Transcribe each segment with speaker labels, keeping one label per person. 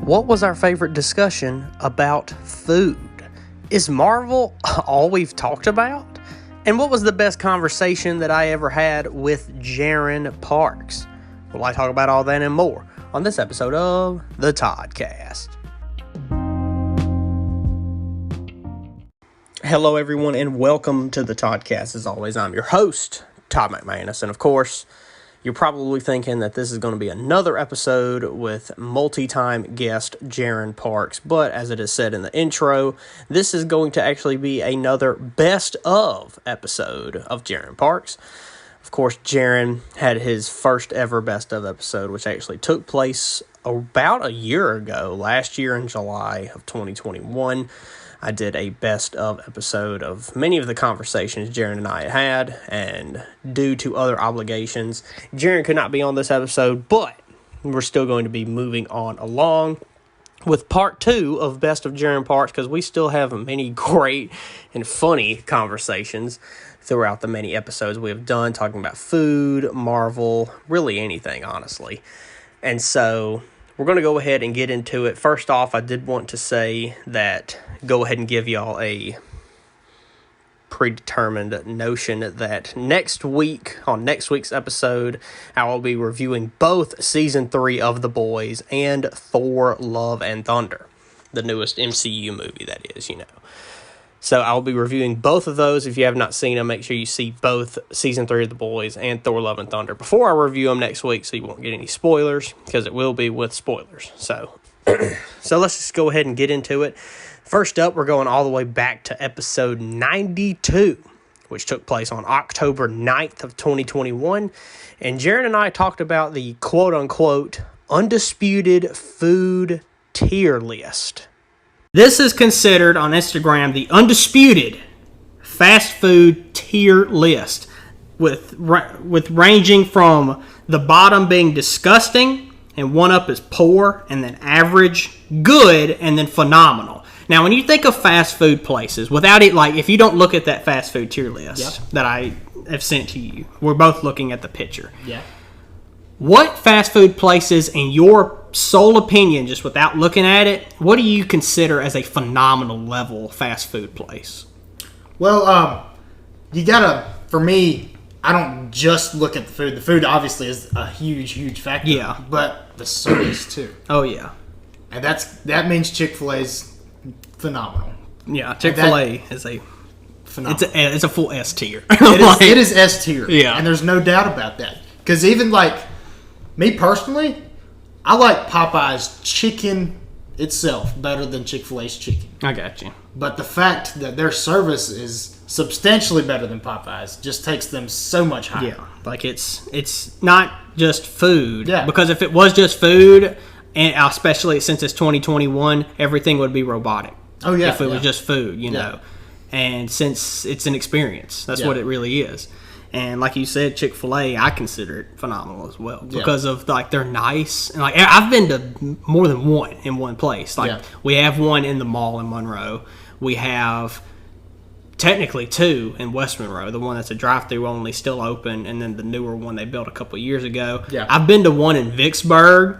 Speaker 1: What was our favorite discussion about food? Is Marvel all we've talked about? And what was the best conversation that I ever had with Jaren Parks? Well, I talk about all that and more on this episode of the Toddcast. Hello, everyone, and welcome to the Toddcast. As always, I'm your host, Todd McManus, and of course, you're probably thinking that this is going to be another episode with multi-time guest Jaren Parks, but as it is said in the intro, this is going to actually be another best of episode of Jaren Parks. Of course, Jaren had his first ever best of episode, which actually took place about a year ago, last year in July of 2021. I did a best of episode of many of the conversations Jaren and I had, and due to other obligations, Jaren could not be on this episode, but we're still going to be moving on along with part 2 of Best of Jaren Parks, because we still have many great and funny conversations throughout the many episodes we have done, talking about food, Marvel, really anything, honestly. And so we're going to go ahead and get into it. First off, I did want to say that go ahead and give y'all a predetermined notion that next week, on next week's episode, I will be reviewing both Season 3 of The Boys and Thor: Love and Thunder, the newest MCU movie, that is, you know. So I'll be reviewing both of those. If you have not seen them, make sure you see both Season 3 of The Boys and Thor: Love and Thunder before I review them next week, so you won't get any spoilers, because it will be with spoilers. So let's just go ahead and get into it. First up, we're going all the way back to episode 92, which took place on October 9th of 2021. And Jaren and I talked about the quote-unquote undisputed food tier list. This is considered on Instagram the undisputed fast food tier list, with ranging from the bottom being disgusting, and one up is poor, and then average, good, and then phenomenal. Now, when you think of fast food places, without it, like, if you don't look at that fast food tier list that I have sent to you, we're both looking at the picture. Yeah. What fast food places, in your sole opinion, just without looking at it, what do you consider as a phenomenal level fast food place?
Speaker 2: Well, you gotta, for me, I don't just look at the food. The food obviously is a huge factor.
Speaker 1: Yeah.
Speaker 2: But the service too.
Speaker 1: Oh, yeah.
Speaker 2: And that means Chick-fil-A's phenomenal.
Speaker 1: Yeah, Chick-fil-A is a phenomenal. It's a full S tier.
Speaker 2: It is S tier.
Speaker 1: Yeah.
Speaker 2: And there's no doubt about that. Because even, like, me personally, I like Popeye's chicken itself better than Chick-fil-A's chicken.
Speaker 1: I got you.
Speaker 2: But the fact that their service is substantially better than Popeye's just takes them so much higher.
Speaker 1: Yeah, like it's not just food.
Speaker 2: Yeah.
Speaker 1: Because if it was just food, and especially since it's 2021, everything would be robotic.
Speaker 2: Oh, yeah.
Speaker 1: If it was just food, you know. And since it's an experience, that's what it really is. And like you said, Chick-fil-A, I consider it phenomenal as well, because of, like, they're nice. And, like, I've been to more than one in one place. Like, we have one in the mall in Monroe. We have technically 2 in West Monroe. The one that's a drive-thru only, still open, and then the newer one they built a couple years ago. Yeah. I've been to one in Vicksburg,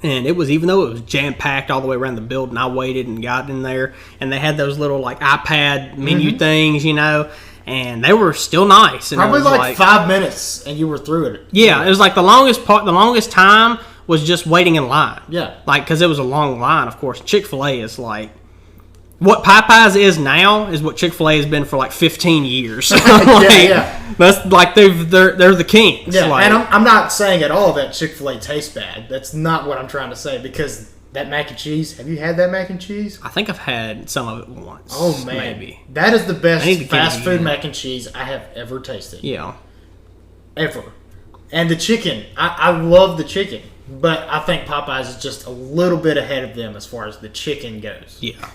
Speaker 1: and it was, even though it was jam-packed all the way around the building, I waited and got in there, and they had those little, like, iPad menu things, you know. And they were still nice. And
Speaker 2: probably like 5 minutes, and you were through it.
Speaker 1: Yeah, it was like the longest time was just waiting in line. Yeah, like, because it was a long line. Of course, Chick-fil-A is like what Popeyes is now is what Chick-fil-A has been for like 15 years. That's like they're the kings.
Speaker 2: Yeah,
Speaker 1: like,
Speaker 2: and I'm not saying at all that Chick-fil-A tastes bad. That's not what I'm trying to say, because that mac and cheese, have you had that mac and cheese?
Speaker 1: I think I've had some of it once.
Speaker 2: Oh, man.
Speaker 1: Maybe.
Speaker 2: That is the best fast food mac and cheese I have ever tasted.
Speaker 1: Yeah.
Speaker 2: Ever. And the chicken. I love the chicken, but I think Popeyes is just a little bit ahead of them as far as the chicken goes.
Speaker 1: Yeah.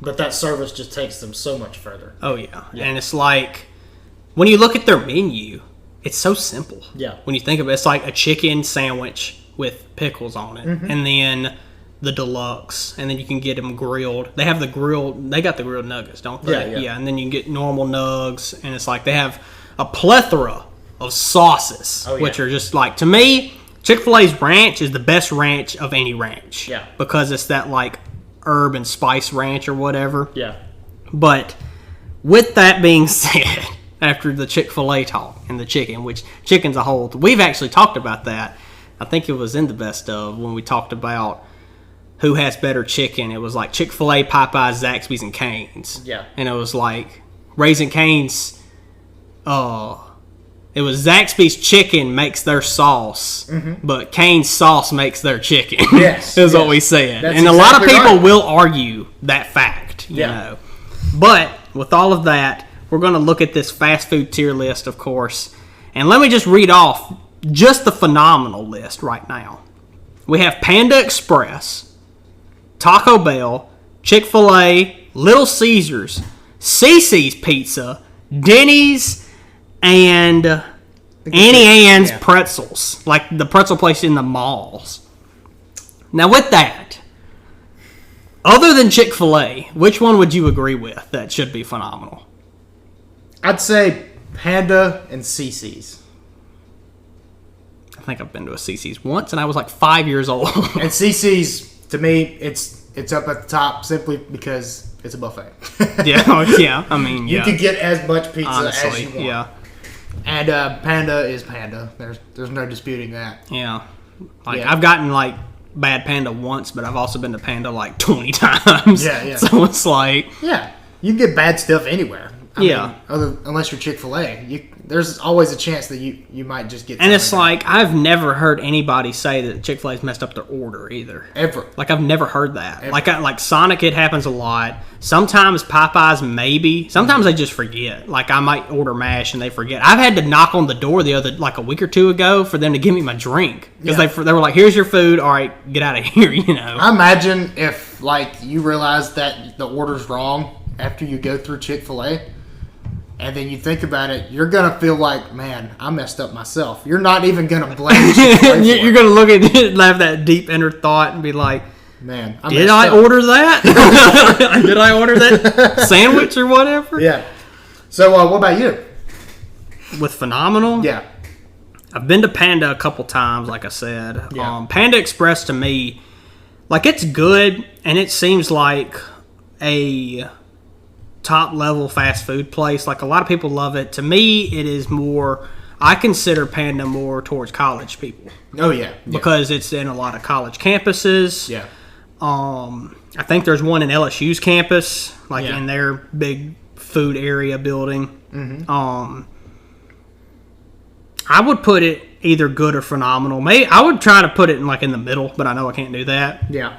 Speaker 2: But that service just takes them so much further.
Speaker 1: Oh, yeah. And it's like, when you look at their menu, it's so simple. Yeah. When you think of it, it's like a chicken sandwich with pickles on it. Mm-hmm. And then the deluxe, and then you can get them grilled. They got the grilled nuggets, don't they? Yeah, and then you can get normal nugs, and it's like they have a plethora of sauces, which are just like, to me, Chick-fil-A's ranch is the best ranch of any ranch.
Speaker 2: Yeah.
Speaker 1: Because it's that, like, herb and spice ranch or whatever.
Speaker 2: Yeah.
Speaker 1: But with that being said, after the Chick-fil-A talk and the chicken, which chicken's a whole... We've actually talked about that. I think it was in the best of when we talked about who has better chicken. It was like Chick-fil-A, Popeyes, Zaxby's, and Cane's.
Speaker 2: Yeah.
Speaker 1: And it was like Raising Cane's... It was Zaxby's chicken makes their sauce, but Cane's sauce makes their chicken.
Speaker 2: Yes.
Speaker 1: is what we said.
Speaker 2: That's
Speaker 1: and a lot of
Speaker 2: exactly
Speaker 1: people
Speaker 2: right.
Speaker 1: will argue that fact, you know. But with all of that, we're going to look at this fast food tier list, of course. And let me just read off just the phenomenal list right now. We have Panda Express, Taco Bell, Chick-fil-A, Little Caesars, CiCi's Pizza, Denny's, and Annie Ann's Pretzels, like the pretzel place in the malls. Now, with that, other than Chick-fil-A, which one would you agree with that should be phenomenal?
Speaker 2: I'd say Panda and CiCi's.
Speaker 1: I think I've been to a CiCi's once, and I was like 5 years old.
Speaker 2: And CiCi's, to me, it's up at the top simply because it's a buffet.
Speaker 1: yeah. I mean,
Speaker 2: you could get as much pizza
Speaker 1: honestly,
Speaker 2: as you want.
Speaker 1: yeah.
Speaker 2: And Panda is Panda. There's no disputing that.
Speaker 1: Yeah. Like, I've gotten, like, bad Panda once, but I've also been to Panda, like, 20 times.
Speaker 2: Yeah.
Speaker 1: So it's like...
Speaker 2: Yeah. You can get bad stuff anywhere. I mean, unless you're Chick-fil-A. There's always a chance that you might just get...
Speaker 1: And it's like, I've never heard anybody say that Chick-fil-A's messed up their order, either.
Speaker 2: Ever.
Speaker 1: Like, I've never heard that.
Speaker 2: Ever.
Speaker 1: Like Sonic, it happens a lot. Sometimes Popeyes, maybe. Sometimes they just forget. Like, I might order MASH and they forget. I've had to knock on the door a week or two ago for them to give me my drink. Because they were like, here's your food. All right, get out of here, you know.
Speaker 2: I imagine if, like, you realize that the order's wrong after you go through Chick-fil-A, and then you think about it, you're going to feel like, man, I messed up myself. You're not even going to blame Chick-fil-A
Speaker 1: You're going to look at it and have that deep inner thought and be like,
Speaker 2: man,
Speaker 1: did I order that? Did I order that sandwich or whatever?
Speaker 2: Yeah. So, what about you?
Speaker 1: With phenomenal?
Speaker 2: Yeah.
Speaker 1: I've been to Panda a couple times, like I said.
Speaker 2: Yeah.
Speaker 1: Panda Express, to me, like, it's good, and it seems like a top-level fast food place. Like, a lot of people love it. To me, it is more... I consider Panda more towards college people.
Speaker 2: Oh, yeah.
Speaker 1: Because it's in a lot of college campuses.
Speaker 2: Yeah.
Speaker 1: I think there's one in LSU's campus, in their big food area building. Mm-hmm. I would put it either good or phenomenal. Maybe I would try to put it in the middle, but I know I can't do that.
Speaker 2: Yeah.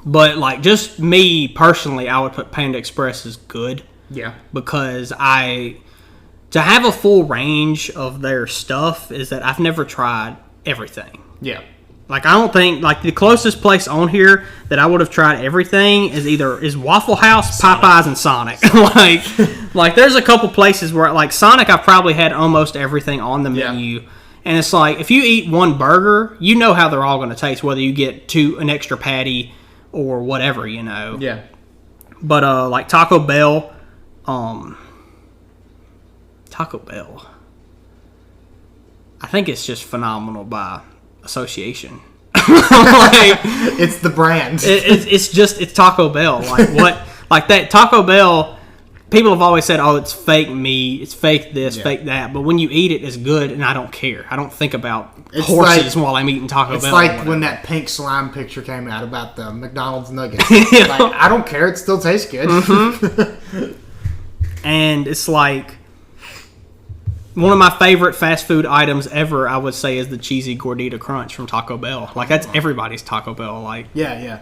Speaker 1: But just me personally, I would put Panda Express as good.
Speaker 2: Yeah.
Speaker 1: Because to have a full range of their stuff is that I've never tried everything.
Speaker 2: Yeah.
Speaker 1: Like, I don't think, the closest place on here that I would have tried everything is Waffle House, Sonic. Popeyes, and Sonic. like, there's a couple places where, Sonic, I've probably had almost everything on the menu. Yeah. And it's like, if you eat one burger, you know how they're all going to taste, whether you get an extra patty or whatever, you know.
Speaker 2: Yeah.
Speaker 1: But, Taco Bell, I think it's just phenomenal by association.
Speaker 2: It's the brand.
Speaker 1: It's Taco Bell. That Taco Bell, people have always said, oh, it's fake meat, it's fake this, fake that. But when you eat it, it's good, and I don't care. I don't think about horses while I'm eating Taco Bell.
Speaker 2: It's like when that pink slime picture came out about the McDonald's nuggets. I don't care. It still tastes good.
Speaker 1: Mm-hmm. And it's like... One of my favorite fast food items ever, I would say, is the cheesy gordita crunch from Taco Bell. That's everybody's Taco Bell.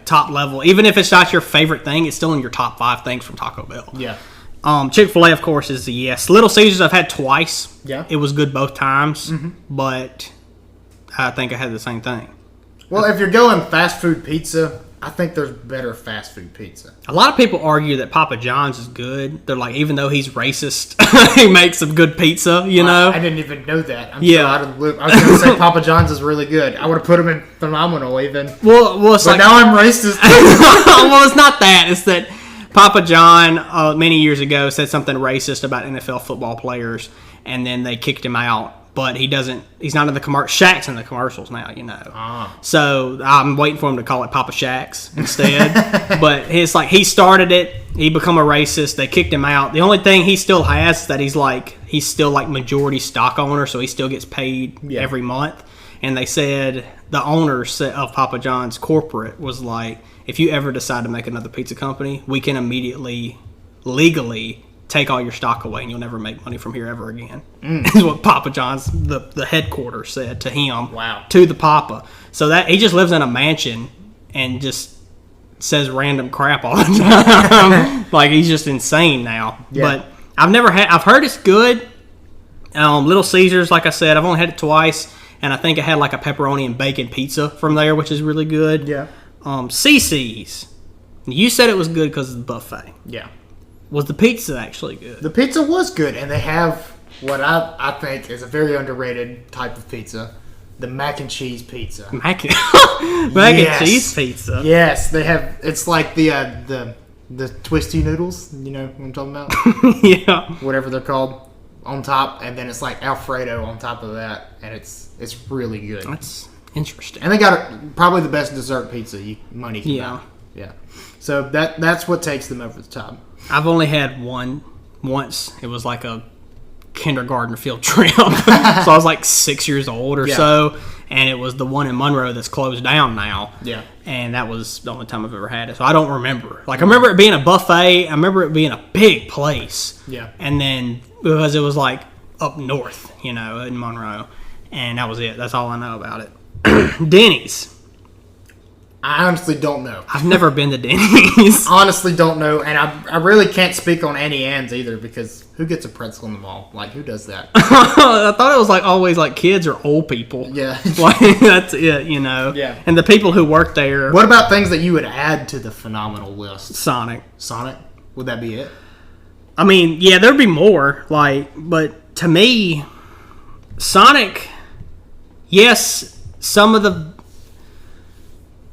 Speaker 1: Top level. Even if it's not your favorite thing, it's still in your top 5 things from Taco Bell.
Speaker 2: Yeah.
Speaker 1: Chick-fil-A, of course, is a yes. Little Caesars I've had twice.
Speaker 2: Yeah.
Speaker 1: It was good both times, but I think I had the same thing.
Speaker 2: Well, if you're going fast food pizza, I think there's better fast food pizza.
Speaker 1: A lot of people argue that Papa John's is good. They're like, even though he's racist, he makes some good pizza, you know?
Speaker 2: I didn't even know that. I'm so out of the loop. I was going to say Papa John's is really good. I would have put him in phenomenal even.
Speaker 1: Well, it's
Speaker 2: but now I'm racist.
Speaker 1: Well, it's not that. It's that Papa John, many years ago, said something racist about NFL football players, and then they kicked him out but he's not in the Shaq's in the commercials now, So I'm waiting for him to call it Papa Shaq's instead. But it's like he started it. He become a racist. They kicked him out. The only thing he still has is that he's still like majority stock owner, so he still gets paid every month. And they said the owner of Papa John's corporate was like, if you ever decide to make another pizza company, we can immediately, legally, take all your stock away and you'll never make money from here ever again. Is what Papa John's, the headquarters, said to him.
Speaker 2: Wow.
Speaker 1: To the Papa. So that he just lives in a mansion and just says random crap all the time. Like, he's just insane now. Yeah. But I've heard it's good. Little Caesars, like I said, I've only had it twice. And I think I had like a pepperoni and bacon pizza from there, which is really good.
Speaker 2: Yeah.
Speaker 1: CC's. You said it was good because of the buffet.
Speaker 2: Yeah.
Speaker 1: Was the pizza actually good?
Speaker 2: The pizza was good, and they have what I think is a very underrated type of pizza, the mac and cheese pizza.
Speaker 1: Mac and cheese pizza?
Speaker 2: Yes, they have. It's like the twisty noodles, you know what I'm talking about?
Speaker 1: Yeah.
Speaker 2: Whatever they're called. On top, and then it's like Alfredo on top of that, and it's really good.
Speaker 1: That's interesting.
Speaker 2: And they got probably the best dessert pizza money can buy. Yeah. So that's what takes them over the top.
Speaker 1: I've only had one once. It was like a kindergarten field trip. So I was like 6 years old or so, and it was the one in Monroe that's closed down now.
Speaker 2: Yeah.
Speaker 1: And that was the only time I've ever had it. So I don't remember. Like, I remember it being a buffet. I remember it being a big place.
Speaker 2: Yeah.
Speaker 1: And then, because it was like up north, in Monroe. And that was it. That's all I know about it. Denny's.
Speaker 2: I honestly don't know.
Speaker 1: I've never been to Denny's.
Speaker 2: Honestly don't know. And I really can't speak on Annie Ann's either, because who gets a pretzel in the mall? Like, who does that?
Speaker 1: I thought it was like always like kids or old people.
Speaker 2: Yeah.
Speaker 1: Like, that's it,
Speaker 2: Yeah.
Speaker 1: And the people who work there.
Speaker 2: What about things that you would add to the phenomenal list?
Speaker 1: Sonic?
Speaker 2: Would that be it?
Speaker 1: I mean, yeah, there'd be more. But to me, Sonic, yes, some of the...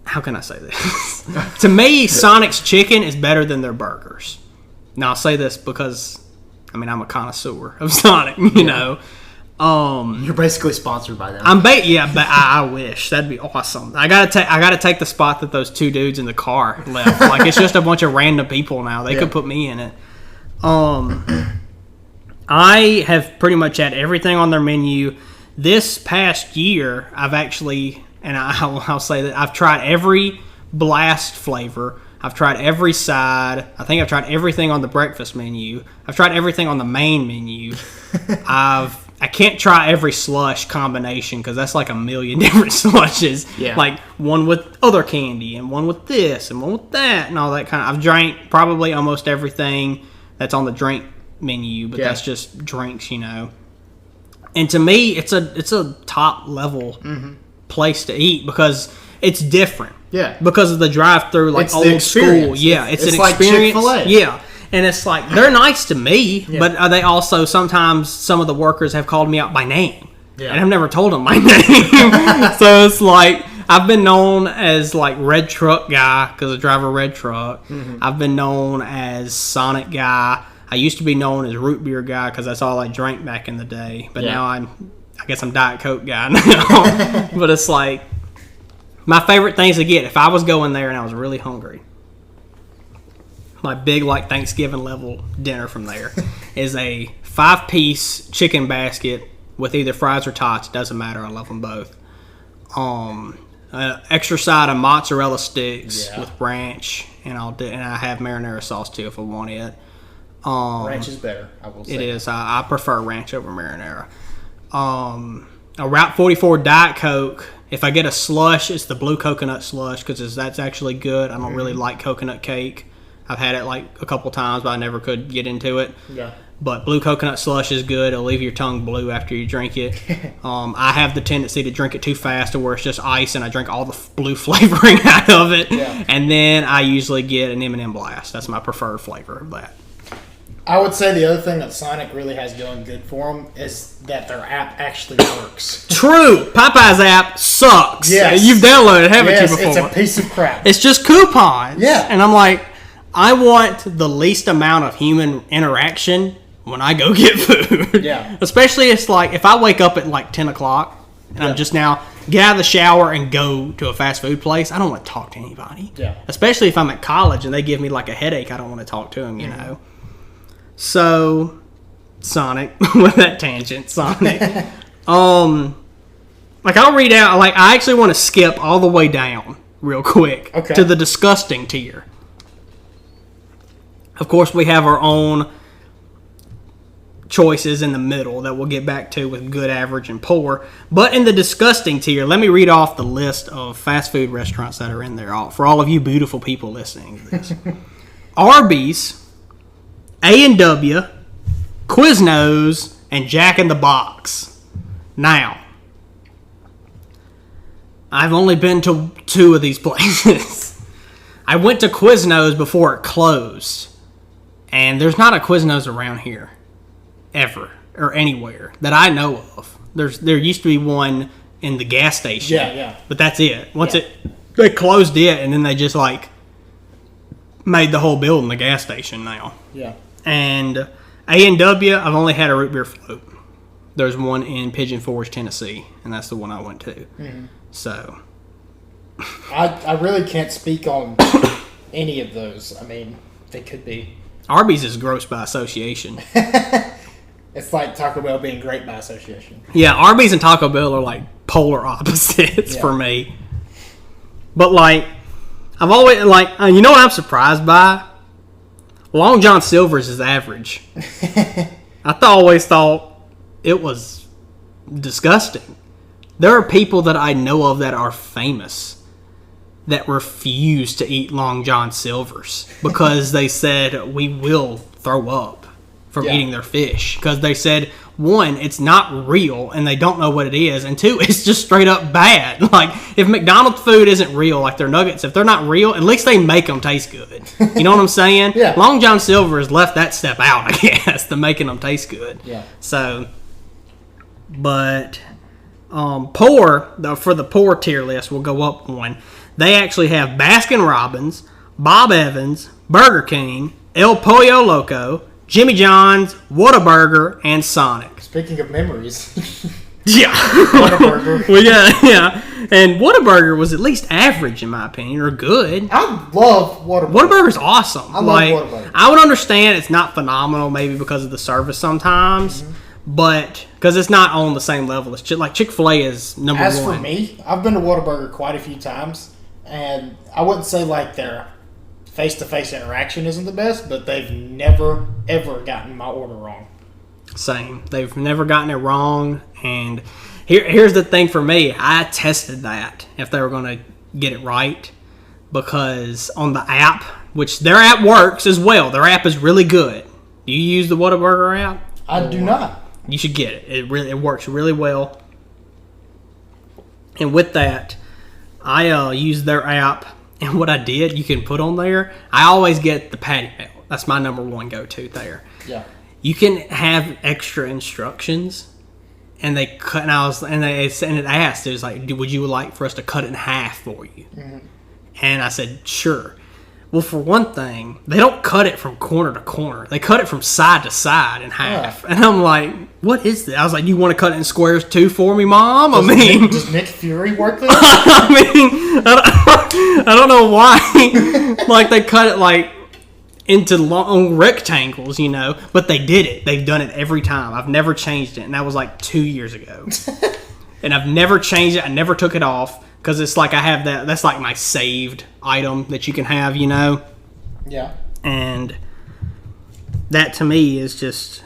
Speaker 1: How can I say this? To me, Sonic's chicken is better than their burgers. Now, I'll say this because, I'm a connoisseur of Sonic, you know.
Speaker 2: You're basically sponsored by them.
Speaker 1: But I wish. That'd be awesome. I gotta take the spot that those two dudes in the car left. Like, it's just a bunch of random people now. They could put me in it. I have pretty much had everything on their menu. This past year, I've actually... And I'll say that I've tried every blast flavor. I've tried every side. I think I've tried everything on the breakfast menu. I've tried everything on the main menu. I can't try every slush combination because that's like a million different slushes.
Speaker 2: Yeah.
Speaker 1: Like one with other candy and one with this and one with that and all that kind of. I've drank probably almost everything that's on the drink menu, but that's just drinks, And to me, it's a top level place to eat because it's different.
Speaker 2: Yeah.
Speaker 1: Because of the drive-through, like
Speaker 2: it's
Speaker 1: old school. Yeah, it's an
Speaker 2: like
Speaker 1: experience.
Speaker 2: Chick-fil-A.
Speaker 1: Yeah. And it's like, they're nice to me, but they also, sometimes some of the workers have called me out by name. Yeah. And I've never told them my name. So it's like, I've been known as like Red Truck Guy because I drive a red truck. Mm-hmm. I've been known as Sonic Guy. I used to be known as Root Beer Guy because that's all I drank back in the day. But now I guess I'm Diet Coke Guy now. But it's like, my favorite things to get, if I was going there and I was really hungry, my big like Thanksgiving level dinner from there is a 5-piece chicken basket with either fries or tots. Doesn't matter. I love them both. Extra side of mozzarella sticks with ranch, and I have marinara sauce too if I want it.
Speaker 2: Ranch is better, I will say.
Speaker 1: It is. I prefer ranch over marinara. A Route 44 Diet Coke. If I get a slush, it's the blue coconut slush because that's actually good. I don't really like coconut cake. I've had it like a couple times, but I never could get into it. Yeah. But blue coconut slush is good. It'll leave your tongue blue after you drink it. I have the tendency to drink it too fast to where it's just ice, and I drink all the blue flavoring out of it. Yeah. And then I usually get an M&M Blast. That's my preferred flavor of that.
Speaker 2: I would say the other thing that Sonic really has going good for them is that their app actually works.
Speaker 1: True. Popeye's app sucks.
Speaker 2: Yes.
Speaker 1: You've downloaded it, haven't you, before?
Speaker 2: It's a piece of crap.
Speaker 1: It's just coupons.
Speaker 2: Yeah.
Speaker 1: And I'm like, I want the least amount of human interaction when I go get food.
Speaker 2: Yeah.
Speaker 1: Especially it's like if I wake up at like 10 o'clock and I'm just now get out of the shower and go to a fast food place, I don't want to talk to anybody.
Speaker 2: Yeah.
Speaker 1: Especially if I'm at college and they give me like a headache, I don't want to talk to them, you know. So, Sonic, with that tangent, Sonic. Like I'll read out, like I actually want to skip all the way down real quick to the disgusting tier. Of course, we have our own choices in the middle that we'll get back to with good, average, and poor. But in the disgusting tier, let me read off the list of fast food restaurants that are in there for all of you beautiful people listening to this. Arby's, A&W, Quiznos, and Jack in the Box. Now, I've only been to 2 of these places. I went to Quiznos before it closed. And there's not a Quiznos around here. Ever. Or anywhere. That I know of. There used to be one in the gas station.
Speaker 2: Yeah.
Speaker 1: But that's it. They closed it and then they just like made the whole building the gas station now.
Speaker 2: Yeah.
Speaker 1: And A&W, I've only had a root beer float. There's one in Pigeon Forge, Tennessee. And that's the one I went to. Mm-hmm. So.
Speaker 2: I really can't speak on any of those. I mean, they could be.
Speaker 1: Arby's is gross by association.
Speaker 2: It's like Taco Bell being great by association.
Speaker 1: Yeah, Arby's and Taco Bell are like polar opposites for me. But like, I've always like, you know what I'm surprised by? Long John Silver's is average. I always thought it was disgusting. There are people that I know of that are famous that refuse to eat Long John Silver's because they said we will throw up from eating their fish. Because they said, 1, it's not real and they don't know what it is, and 2, it's just straight up bad. Like, if McDonald's food isn't real, like their nuggets, if they're not real, at least they make them taste good. You know what I'm saying?
Speaker 2: Yeah.
Speaker 1: Long John Silver's left that step out, I guess, to making them taste good.
Speaker 2: Yeah.
Speaker 1: So, but poor, for the poor tier list, we'll go up one. They actually have Baskin Robbins, Bob Evans, Burger King, El Pollo Loco, Jimmy John's, Whataburger, and Sonic.
Speaker 2: Speaking of memories.
Speaker 1: Yeah.
Speaker 2: Whataburger.
Speaker 1: Well, yeah. And Whataburger was at least average, in my opinion, or good.
Speaker 2: I love Whataburger.
Speaker 1: Whataburger's awesome.
Speaker 2: I love Whataburger.
Speaker 1: I would understand it's not phenomenal, maybe because of the service sometimes, but because it's not on the same level as Chick-fil-A is number one.
Speaker 2: As for me, I've been to Whataburger quite a few times, and I wouldn't say like their face-to-face interaction isn't the best, but they've never, ever gotten my order wrong.
Speaker 1: Same. They've never gotten it wrong, and here's the thing for me. I tested that, if they were going to get it right, because on the app, which their app works as well. Their app is really good. Do you use the Whataburger app?
Speaker 2: I do not.
Speaker 1: You should get it. It works really well. And with that, I use their app, and what I did, you can put on there, I always get the patty melt. That's my number one go-to there.
Speaker 2: Yeah.
Speaker 1: You can have extra instructions, and they cut, and it asked, it was like, would you like for us to cut it in half for you? Mm-hmm. And I said, sure. Well, for one thing, they don't cut it from corner to corner. They cut it from side to side in half. Yeah. And I'm like, what is this? I was like, you want to cut it in squares too for me, Mom?
Speaker 2: Does Nick Fury work there?
Speaker 1: I don't know why. Like, they cut it like into long rectangles, you know, but they did it. They've done it every time. I've never changed it, and that was like 2 years ago. And I've never changed it. I never took it off. Because it's like I have that. That's like my saved item that you can have, you know?
Speaker 2: Yeah.
Speaker 1: And that to me is just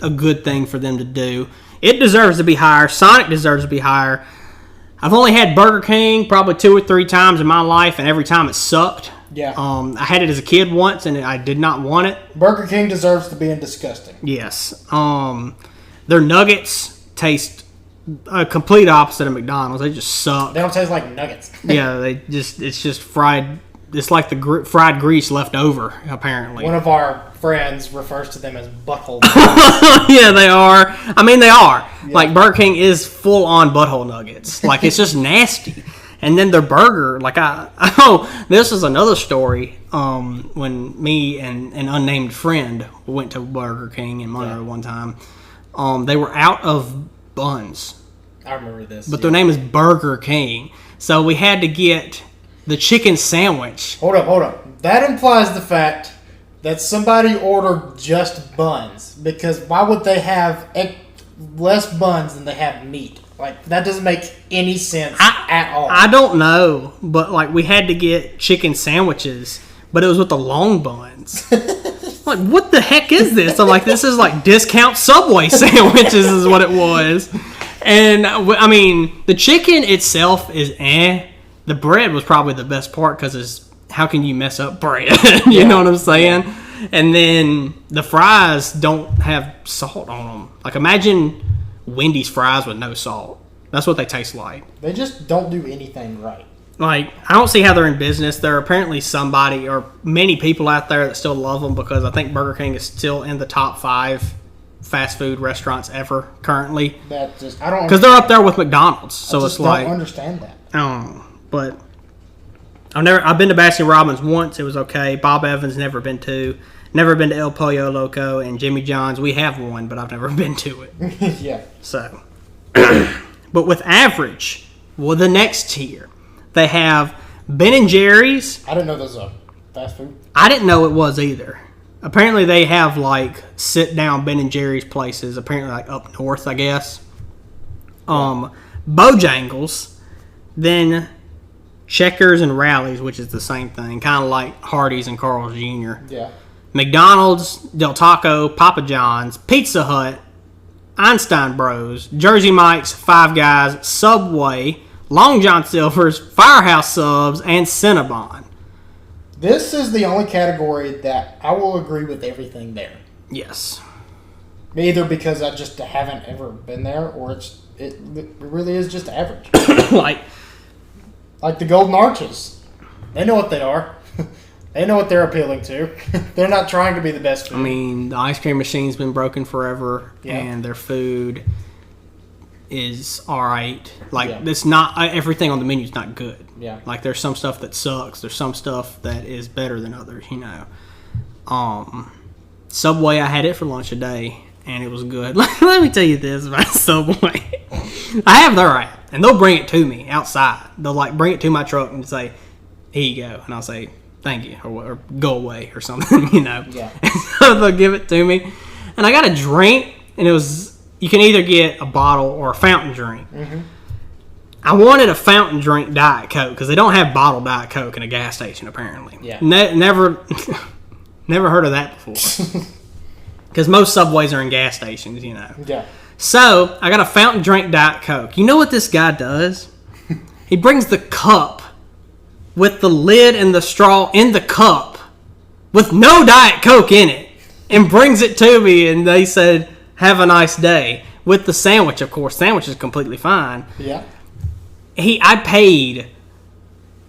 Speaker 1: a good thing for them to do. It deserves to be higher. Sonic deserves to be higher. I've only had Burger King probably 2 or 3 times in my life, and every time it sucked.
Speaker 2: Yeah.
Speaker 1: I had it as a kid once, and I did not want it.
Speaker 2: Burger King deserves to be disgusting.
Speaker 1: Yes. Their nuggets taste a complete opposite of McDonald's. They just suck.
Speaker 2: They don't taste like nuggets.
Speaker 1: Yeah, it's just fried. It's like the fried grease left over, apparently.
Speaker 2: One of our friends refers to them as butthole
Speaker 1: nuggets. Yeah, they are. I mean, they are. Yeah. Like, Burger King is full-on butthole nuggets. Like, it's just nasty. And then their burger, this is another story. When me and an unnamed friend went to Burger King in Monroe one time, they were out of buns.
Speaker 2: I remember this.
Speaker 1: But their name is Burger King. So we had to get the chicken sandwich.
Speaker 2: Hold up. That implies the fact that somebody ordered just buns. Because why would they have less buns than they have meat? Like, that doesn't make any sense at all.
Speaker 1: I don't know. But, we had to get chicken sandwiches. But it was with the long buns. Like, what the heck is this? I'm like, this is discount Subway sandwiches is what it was. And, I mean, the chicken itself is The bread was probably the best part because how can you mess up bread? You know what I'm saying? Yeah. And then the fries don't have salt on them. Imagine Wendy's fries with no salt. That's what they taste like.
Speaker 2: They just don't do anything right.
Speaker 1: I don't see how they're in business. There are apparently somebody or many people out there that still love them because I think Burger King is still in the top 5 fast food restaurants ever currently.
Speaker 2: That just I don't
Speaker 1: because they're up there with McDonald's. So it's
Speaker 2: I don't understand that.
Speaker 1: I don't know, but I've been to Baskin Robbins once. It was okay. Bob Evans never been to El Pollo Loco, and Jimmy John's. We have one, but I've never been to it.
Speaker 2: Yeah.
Speaker 1: So, but with average, the next tier, they have Ben & Jerry's.
Speaker 2: I didn't know those were fast food.
Speaker 1: I didn't know it was either. Apparently, they have sit-down Ben & Jerry's places. Apparently, up north, I guess. Bojangles, then Checkers and Rallies, which is the same thing, kind of like Hardee's and Carl's Jr.
Speaker 2: Yeah.
Speaker 1: McDonald's, Del Taco, Papa John's, Pizza Hut, Einstein Bros, Jersey Mike's, Five Guys, Subway, Long John Silver's, Firehouse Subs, and Cinnabon.
Speaker 2: This is the only category that I will agree with everything there.
Speaker 1: Yes.
Speaker 2: Either because I just haven't ever been there, or it really is just average. Like the Golden Arches. They know what they are. They know what they're appealing to. They're not trying to be the best food.
Speaker 1: I mean, the ice cream machine's been broken forever, and their food is all right. It's not everything on the menu is not good.
Speaker 2: Yeah.
Speaker 1: There's some stuff that sucks. There's some stuff that is better than others. Subway, I had it for lunch today, and it was good. Let me tell you this about Subway. I have their app, and they'll bring it to me outside. They'll bring it to my truck and say, "Here you go," and I'll say, "Thank you," or "Go away," or something.
Speaker 2: Yeah.
Speaker 1: So they'll give it to me, and I got a drink, and it was. You can either get a bottle or a fountain drink. Mm-hmm. I wanted a fountain drink Diet Coke because they don't have bottled Diet Coke in a gas station apparently.
Speaker 2: Yeah.
Speaker 1: Never heard of that before. Because most Subways are in gas stations,
Speaker 2: Yeah.
Speaker 1: So I got a fountain drink Diet Coke. You know what this guy does? He brings the cup with the lid and the straw in the cup with no Diet Coke in it and brings it to me, and they said, "Have a nice day." With the sandwich, of course. Sandwich is completely fine.
Speaker 2: Yeah.
Speaker 1: I paid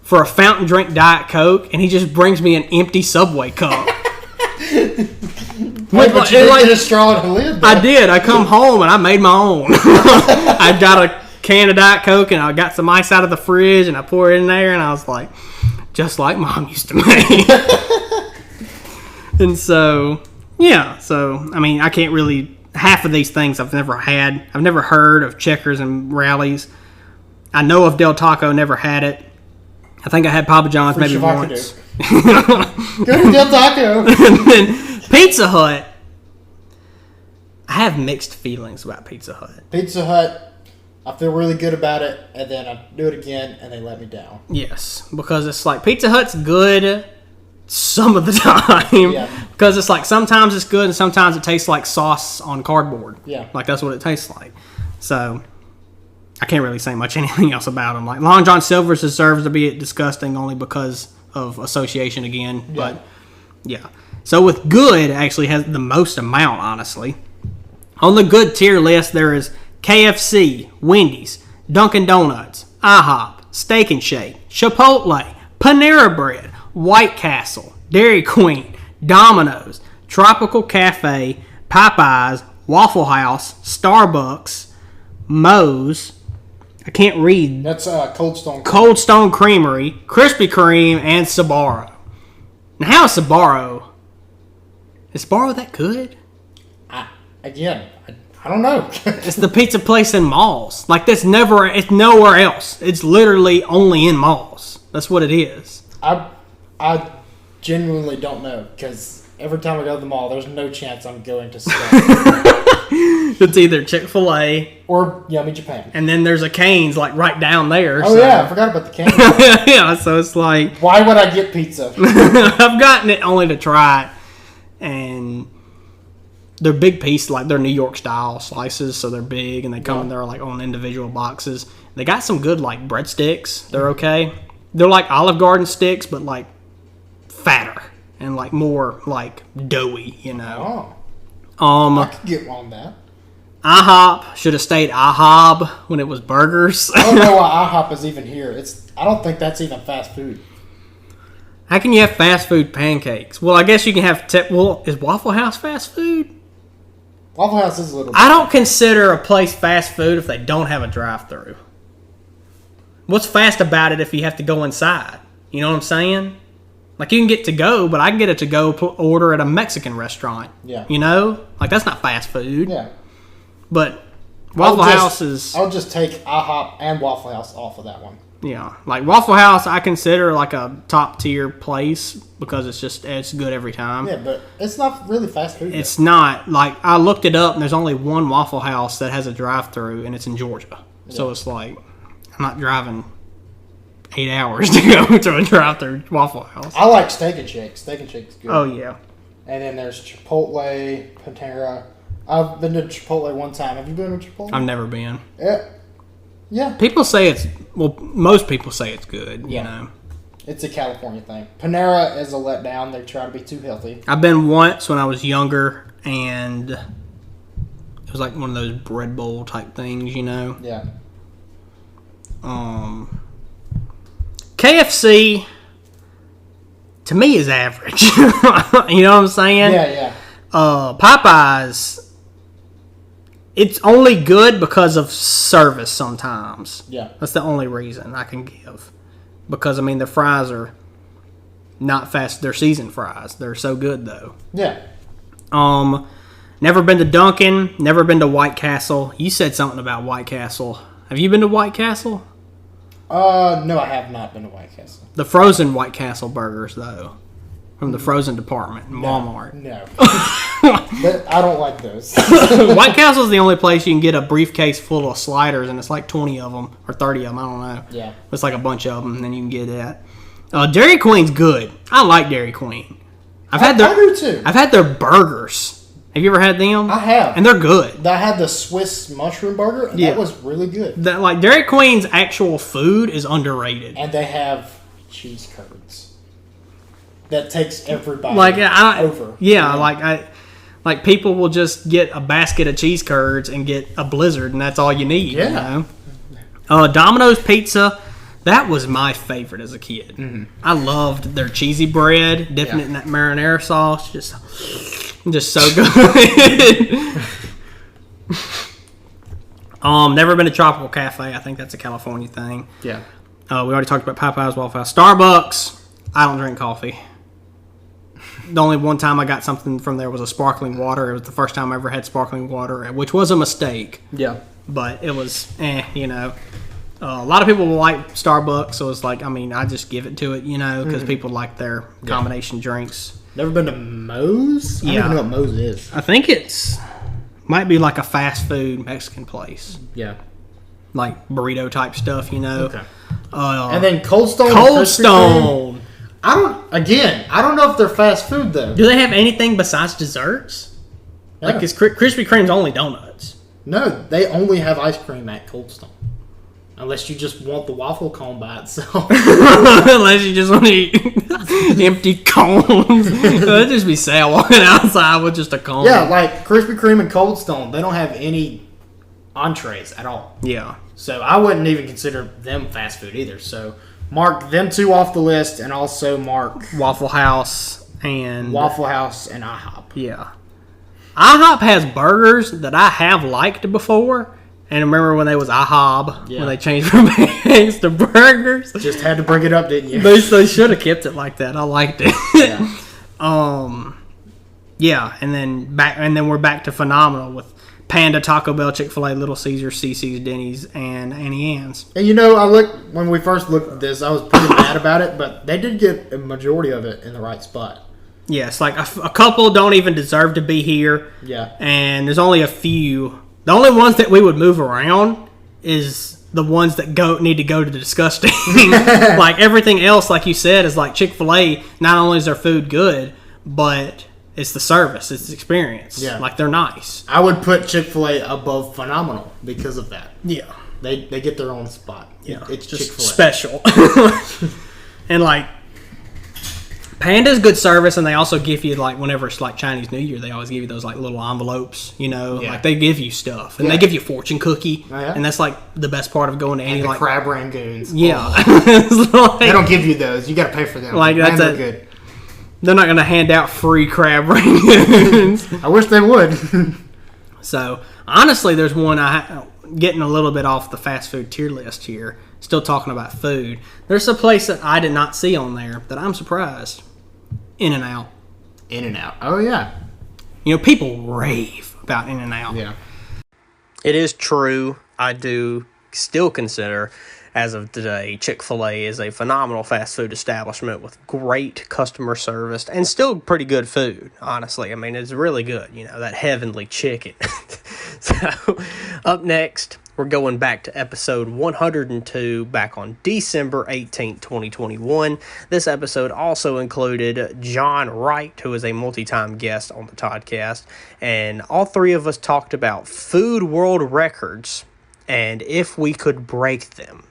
Speaker 1: for a fountain drink Diet Coke, and he just brings me an empty Subway cup.
Speaker 2: But you didn't get a straw and a lid, though.
Speaker 1: I did. I come home, and I made my own. I got a can of Diet Coke, and I got some ice out of the fridge, and I poured it in there, and I was like, just like Mom used to make. And so, yeah. So, I mean, I can't really... Half of these things I've never had. I've never heard of Checkers and Rallies. I know of Del Taco, never had it. I think I had Papa John's maybe once.
Speaker 2: Go to Del Taco.
Speaker 1: And then Pizza Hut. I have mixed feelings about Pizza Hut.
Speaker 2: Pizza Hut, I feel really good about it, and then I do it again, and they let me down.
Speaker 1: Yes, because it's Pizza Hut's good some of the time.
Speaker 2: Yeah.
Speaker 1: Because it's sometimes it's good, and sometimes it tastes like sauce on cardboard.
Speaker 2: Yeah.
Speaker 1: That's what it tastes like. So... I can't really say much anything else about them. Long John Silver's deserves to be disgusting only because of association again. Yeah. But, yeah. So with good, actually has the most amount, honestly. On the good tier list, there is KFC, Wendy's, Dunkin' Donuts, IHOP, Steak and Shake, Chipotle, Panera Bread, White Castle, Dairy Queen, Domino's, Tropical Cafe, Popeyes, Waffle House, Starbucks, Moe's, I can't read.
Speaker 2: That's Cold Stone.
Speaker 1: Cold Stone Creamery, Krispy Kreme, and Sbarro. Now, how is Sbarro? Is Sbarro that good?
Speaker 2: I don't know.
Speaker 1: It's the pizza place in malls. Like, it's nowhere else. It's literally only in malls. That's what it is.
Speaker 2: I genuinely don't know, because every time I go to the mall, there's no chance I'm going to stuff.
Speaker 1: It's either Chick-fil-A
Speaker 2: or Yummy Japan.
Speaker 1: And then there's a Cane's, like, right down there.
Speaker 2: Oh, yeah, I forgot about the Cane's.
Speaker 1: Yeah, so it's like...
Speaker 2: Why would I get pizza?
Speaker 1: I've gotten it only to try it. And they're big piece, like, they're New York style slices, so they're big, and they come in there, like, on individual boxes. They got some good, like, breadsticks. They're okay. They're like Olive Garden sticks, but, like, fatter. And, like, more, like, doughy, you know.
Speaker 2: Oh. I could get one of that.
Speaker 1: IHOP should have stayed IHOB when it was burgers.
Speaker 2: I don't know why IHOP is even here. I don't think that's even fast food.
Speaker 1: How can you have fast food pancakes? Well, I guess you can have... is Waffle House fast food?
Speaker 2: Waffle House is a little...
Speaker 1: I don't consider a place fast food if they don't have a drive-thru. What's fast about it if you have to go inside? You know what I'm saying? Like, you can get to go, but I can get a to-go order at a Mexican restaurant.
Speaker 2: Yeah.
Speaker 1: You know? Like, that's not fast food.
Speaker 2: Yeah.
Speaker 1: But Waffle House is...
Speaker 2: I'll just take IHOP and Waffle House off of that one.
Speaker 1: Yeah. Like, Waffle House, I consider like a top-tier place because it's good every time.
Speaker 2: Yeah, but it's not really fast food.
Speaker 1: It's not. Like, I looked it up, and there's only one Waffle House that has a drive-thru, and it's in Georgia. Yeah. So it's like, I'm not driving 8 hours to go to a drive-thru Waffle House.
Speaker 2: I like Steak and Shake. Steak and Shake's good.
Speaker 1: Oh, yeah.
Speaker 2: And then there's Chipotle, Panera. I've been to Chipotle one time. Have you been to Chipotle?
Speaker 1: I've never been.
Speaker 2: Yeah.
Speaker 1: People say most people say it's good, you know.
Speaker 2: It's a California thing. Panera is a letdown. They try to be too healthy.
Speaker 1: I've been once when I was younger, and it was like one of those bread bowl type things, you know.
Speaker 2: Yeah.
Speaker 1: KFC, to me, is average. You know what I'm saying?
Speaker 2: Yeah.
Speaker 1: Popeyes, it's only good because of service sometimes.
Speaker 2: Yeah.
Speaker 1: That's the only reason I can give. Because, I mean, their fries are not fast. They're seasoned fries. They're so good, though.
Speaker 2: Yeah.
Speaker 1: Never been to Dunkin'. Never been to White Castle. You said something about White Castle. Have you been to White Castle?
Speaker 2: No, I have not been to White Castle.
Speaker 1: The frozen White Castle burgers, though. From the frozen department in Walmart.
Speaker 2: No. But I don't like those.
Speaker 1: White Castle's the only place you can get a briefcase full of sliders, and it's like 20 of them, or 30 of them, I don't know.
Speaker 2: Yeah.
Speaker 1: It's like a bunch of them, and then you can get that. Dairy Queen's good. I like Dairy Queen. I
Speaker 2: do too.
Speaker 1: I've had their burgers. Have you ever had them?
Speaker 2: I have.
Speaker 1: And they're good.
Speaker 2: I had the Swiss mushroom burger, and that was really good.
Speaker 1: Dairy Queen's actual food is underrated.
Speaker 2: And they have cheese curds. That takes everybody over.
Speaker 1: Yeah, like people will just get a basket of cheese curds and get a Blizzard, and that's all you need.
Speaker 2: Yeah.
Speaker 1: You know? Domino's Pizza, that was my favorite as a kid.
Speaker 2: Mm-hmm.
Speaker 1: I loved their cheesy bread, dipping it in that marinara sauce, just so good. Never been to Tropical Cafe. I think that's a California thing.
Speaker 2: Yeah.
Speaker 1: We already talked about Popeyes, Waffle House. Starbucks, I don't drink coffee. The only one time I got something from there was a sparkling water. It was the first time I ever had sparkling water, which was a mistake.
Speaker 2: Yeah.
Speaker 1: But it was, you know. A lot of people will like Starbucks, so it's like, I mean, I just give it to it, you know, because people like their combination drinks.
Speaker 2: Never been to Moe's? I don't even know what Moe's is.
Speaker 1: I think might be like a fast food Mexican place.
Speaker 2: Yeah.
Speaker 1: Like burrito type stuff, you know.
Speaker 2: Okay. And then Cold Stone.
Speaker 1: Cold Stone.
Speaker 2: I don't know if they're fast food, though.
Speaker 1: Do they have anything besides desserts?
Speaker 2: No.
Speaker 1: Like, is Krispy Kreme's only donuts?
Speaker 2: No, they only have ice cream at Cold Stone. Unless you just want the waffle cone by itself.
Speaker 1: Unless you just want to eat empty cones. That'd just be sad walking outside with just a cone.
Speaker 2: Yeah, like Krispy Kreme and Cold Stone, they don't have any entrees at all.
Speaker 1: Yeah.
Speaker 2: So I wouldn't even consider them fast food either. So mark them two off the list, and also mark
Speaker 1: Waffle House and
Speaker 2: IHOP.
Speaker 1: Yeah. IHOP has burgers that I have liked before, And remember when they was IHOB,
Speaker 2: Yeah.
Speaker 1: when they changed from eggs to burgers?
Speaker 2: Just had to bring it up, didn't you?
Speaker 1: They should have kept it like that. I liked it.
Speaker 2: Yeah.
Speaker 1: Yeah, and then we're back to phenomenal with Panda, Taco Bell, Chick-fil-A, Little Caesars, CC's, Denny's, and Annie Ann's.
Speaker 2: And when we first looked at this, I was pretty mad about it, but they did get a majority of it in the right spot.
Speaker 1: Yes, like a couple don't even deserve to be here.
Speaker 2: Yeah.
Speaker 1: And there's only a few. The only ones that we would move around is the ones that need to go to the disgusting. Like everything else, like you said, is like Chick-fil-A. Not only is their food good, but it's the service, it's the experience.
Speaker 2: Yeah.
Speaker 1: Like they're nice.
Speaker 2: I would put Chick-fil-A above phenomenal because of that.
Speaker 1: Yeah.
Speaker 2: They get their own spot.
Speaker 1: Yeah.
Speaker 2: It's
Speaker 1: just
Speaker 2: Chick-fil-A.
Speaker 1: special. And like Panda's good service, and they also give you, like, whenever it's like Chinese New Year, they always give you those like little envelopes,
Speaker 2: Yeah.
Speaker 1: like they give you stuff, and
Speaker 2: Yeah.
Speaker 1: they give you a fortune cookie,
Speaker 2: Oh, yeah?
Speaker 1: and that's like the best part of going to any
Speaker 2: And the
Speaker 1: like
Speaker 2: crab rangoons.
Speaker 1: yeah.
Speaker 2: Oh.
Speaker 1: It's like-
Speaker 2: They don't give you those. You got to pay for them.
Speaker 1: Like,
Speaker 2: Man,
Speaker 1: that's
Speaker 2: they're
Speaker 1: a-
Speaker 2: good.
Speaker 1: They're not going to hand out free crab rangoons.
Speaker 2: I wish they would.
Speaker 1: So honestly, there's one getting a little bit off the fast food tier list here. Still talking about food. There's a place that I did not see on there that I'm surprised. In-N-Out.
Speaker 2: In-N-Out. Oh, yeah.
Speaker 1: People rave about In-N-Out.
Speaker 2: Yeah.
Speaker 1: It is true. I do still consider, as of today, Chick-fil-A is a phenomenal fast food establishment with great customer service and still pretty good food, honestly. I mean, it's really good, that heavenly chicken. So, up next, we're going back to episode 102 back on December 18th, 2021. This episode also included John Wright, who is a multi-time guest on the Toddcast, and all three of us talked about food world records and if we could break them.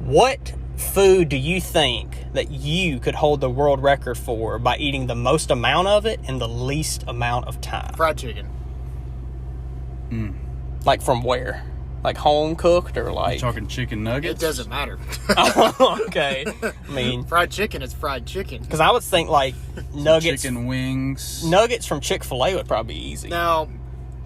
Speaker 1: What food do you think that you could hold the world record for by eating the most amount of it in the least amount of time?
Speaker 2: Fried chicken.
Speaker 1: Like from where? Like home cooked or like...
Speaker 3: Talking chicken nuggets?
Speaker 2: It doesn't matter.
Speaker 1: Okay. I mean...
Speaker 2: Fried chicken is fried chicken.
Speaker 1: Because I would think like nuggets...
Speaker 3: Chicken wings.
Speaker 1: Nuggets from Chick-fil-A would probably be easy.
Speaker 2: Now,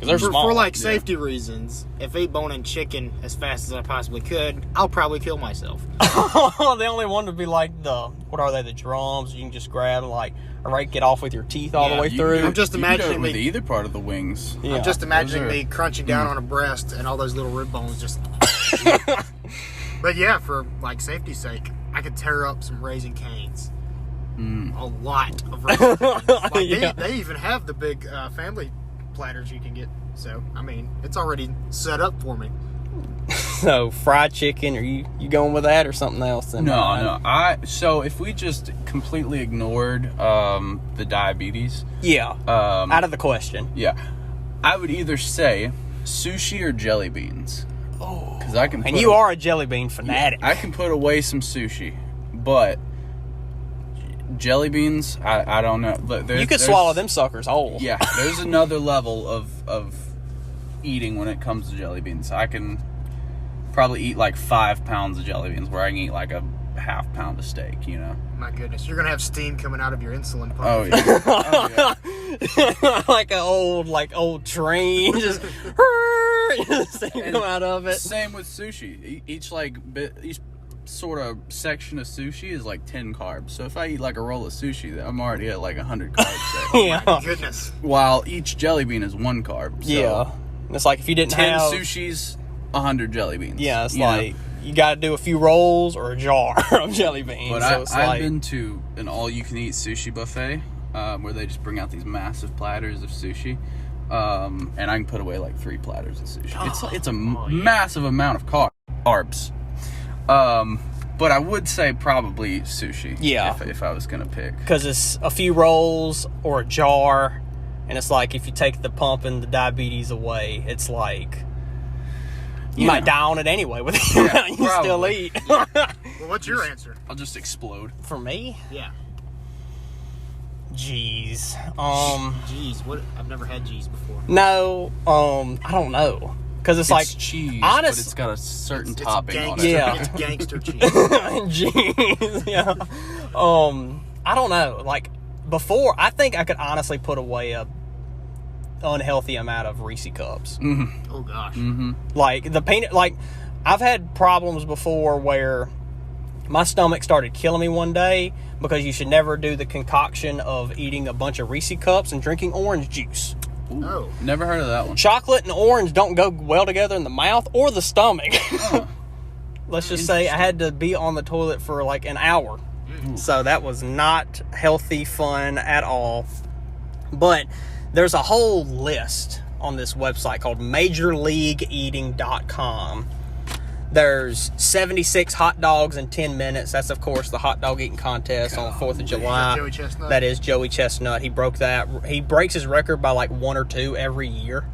Speaker 1: Because they're small.
Speaker 2: for like safety reasons, if I eat bone-in chicken as fast as I possibly could, I'll probably kill myself.
Speaker 1: The only one would be like what are they, the drums? You can just grab and like rake it off with your teeth all the way through.
Speaker 2: I'm just
Speaker 3: You can
Speaker 2: imagining
Speaker 3: go with
Speaker 2: me-
Speaker 3: either part of the wings.
Speaker 1: Yeah.
Speaker 2: I'm just imagining
Speaker 3: Those are-
Speaker 2: me crunching down on a breast and all those little rib bones just... But yeah, for like safety's sake, I could tear up some Raising Cane's. A lot of Raising Cane's. Like,
Speaker 1: Yeah.
Speaker 2: they even have the big family platters you can get. So, I mean, it's already set up for me.
Speaker 1: So fried chicken, are you going with that or something else?
Speaker 3: No. So if we just completely ignored the diabetes,
Speaker 1: Yeah. Out of the question.
Speaker 3: yeah, I would either say sushi or jelly beans.
Speaker 1: Oh.
Speaker 3: Because I can.
Speaker 1: And you are a jelly bean fanatic.
Speaker 3: I can put away some sushi, but jelly beans, I don't know.
Speaker 1: You could swallow them suckers whole.
Speaker 3: Yeah, there's another level of eating when it comes to jelly beans. I can probably eat like 5 pounds of jelly beans, where I can eat like a half pound of steak.
Speaker 2: My goodness, you're gonna have steam coming out of your insulin pump.
Speaker 3: Oh yeah. Oh, yeah.
Speaker 1: Like an old train, just steam come out of it.
Speaker 3: Same with sushi. Each sort of section of sushi is like 10 carbs. So if I eat like a roll of sushi, I'm already at like 100 carbs there.
Speaker 1: Yeah.
Speaker 2: My goodness.
Speaker 3: While each jelly bean is 1 carb. So
Speaker 1: Yeah. It's like if you didn't
Speaker 3: 10
Speaker 1: have
Speaker 3: sushis, 100 jelly beans.
Speaker 1: Yeah, it's
Speaker 3: you know?
Speaker 1: like you got to do a few rolls or a jar of jelly beans.
Speaker 3: But
Speaker 1: So it's
Speaker 3: I've
Speaker 1: like,
Speaker 3: been to an all-you-can-eat sushi buffet where they just bring out these massive platters of sushi, and I can put away like 3 platters of sushi. It's a massive amount of carbs. But I would say probably sushi.
Speaker 1: Yeah.
Speaker 3: If I was gonna pick.
Speaker 1: because it's a few rolls or a jar, and it's like if you take the pump and the diabetes away, it's like you might die on it anyway with the amount you still
Speaker 3: probably.
Speaker 1: eat.
Speaker 2: Well, what's your answer?
Speaker 3: I'll just explode.
Speaker 1: For me,
Speaker 2: Yeah.
Speaker 1: G's.
Speaker 2: Jeez, what? I've never had G's before.
Speaker 1: No, I don't know, because it's like
Speaker 3: cheese,
Speaker 1: honest-
Speaker 3: but it's got a certain
Speaker 2: It's
Speaker 3: topping on
Speaker 2: gangster,
Speaker 3: it.
Speaker 1: Yeah.
Speaker 2: It's gangster cheese.
Speaker 1: Jeez, yeah. I don't know. Like before, I think I could honestly put away unhealthy amount of Reese cups.
Speaker 3: Mm-hmm.
Speaker 2: Oh gosh.
Speaker 3: Mm-hmm.
Speaker 1: Like the peanut, like I've had problems before where my stomach started killing me one day because you should never do the concoction of eating a bunch of Reese cups and drinking orange juice.
Speaker 3: Ooh,
Speaker 2: Oh.
Speaker 3: never heard of that one.
Speaker 1: Chocolate and orange don't go well together in the mouth or the stomach. Let's just say I had to be on the toilet for like an hour. So that was not healthy fun at all. But there's a whole list on this website called MajorLeagueEating.com. There's 76 hot dogs in 10 minutes. That's, of course, the hot dog eating contest on the 4th of July.
Speaker 2: Joey Chestnut?
Speaker 1: That is Joey Chestnut. He broke that. He breaks his record by like 1 or 2 every year.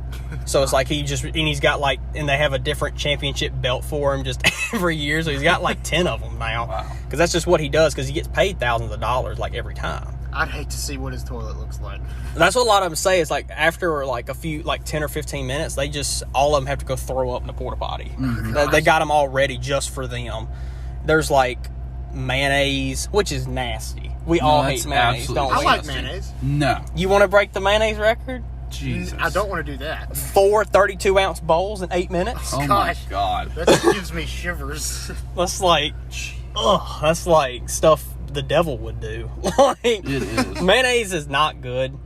Speaker 1: So it's like he's got like, and they have a different championship belt for him just every year. So he's got like 10 of them now.
Speaker 3: Wow.
Speaker 1: Because that's just what he does, because he gets paid thousands of dollars like every time.
Speaker 2: I'd hate to see what his toilet looks like.
Speaker 1: That's what a lot of them say. It's like after like a few, like 10 or 15 minutes, they just, all of them have to go throw up in the porta potty. They got them all ready just for them. There's like mayonnaise, which is nasty. We all hate
Speaker 3: that's
Speaker 1: mayonnaise,
Speaker 3: absolutely
Speaker 1: don't
Speaker 2: I
Speaker 1: we?
Speaker 2: like
Speaker 3: disgusting.
Speaker 2: mayonnaise.
Speaker 3: No.
Speaker 1: You want to break the mayonnaise record?
Speaker 3: Jesus.
Speaker 2: I don't want to do that.
Speaker 1: 4 32-ounce bowls in 8 minutes?
Speaker 3: Oh
Speaker 2: Gosh.
Speaker 3: my God.
Speaker 2: That gives me shivers.
Speaker 1: That's like, that's like stuff the devil would do. Like,
Speaker 3: It is.
Speaker 1: mayonnaise is not good.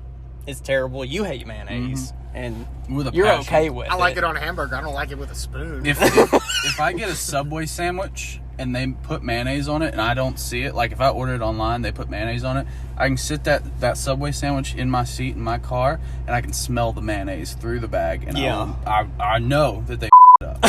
Speaker 1: It's terrible. You hate mayonnaise, and
Speaker 3: With a
Speaker 1: you're
Speaker 3: passion.
Speaker 1: okay with it.
Speaker 2: I like it on a hamburger. I don't like it with a spoon.
Speaker 3: If I get a Subway sandwich and they put mayonnaise on it and I don't see it, like if I order it online, they put mayonnaise on it, I can sit that Subway sandwich in my seat in my car and I can smell the mayonnaise through the bag, and
Speaker 1: Yeah.
Speaker 3: I know that they up.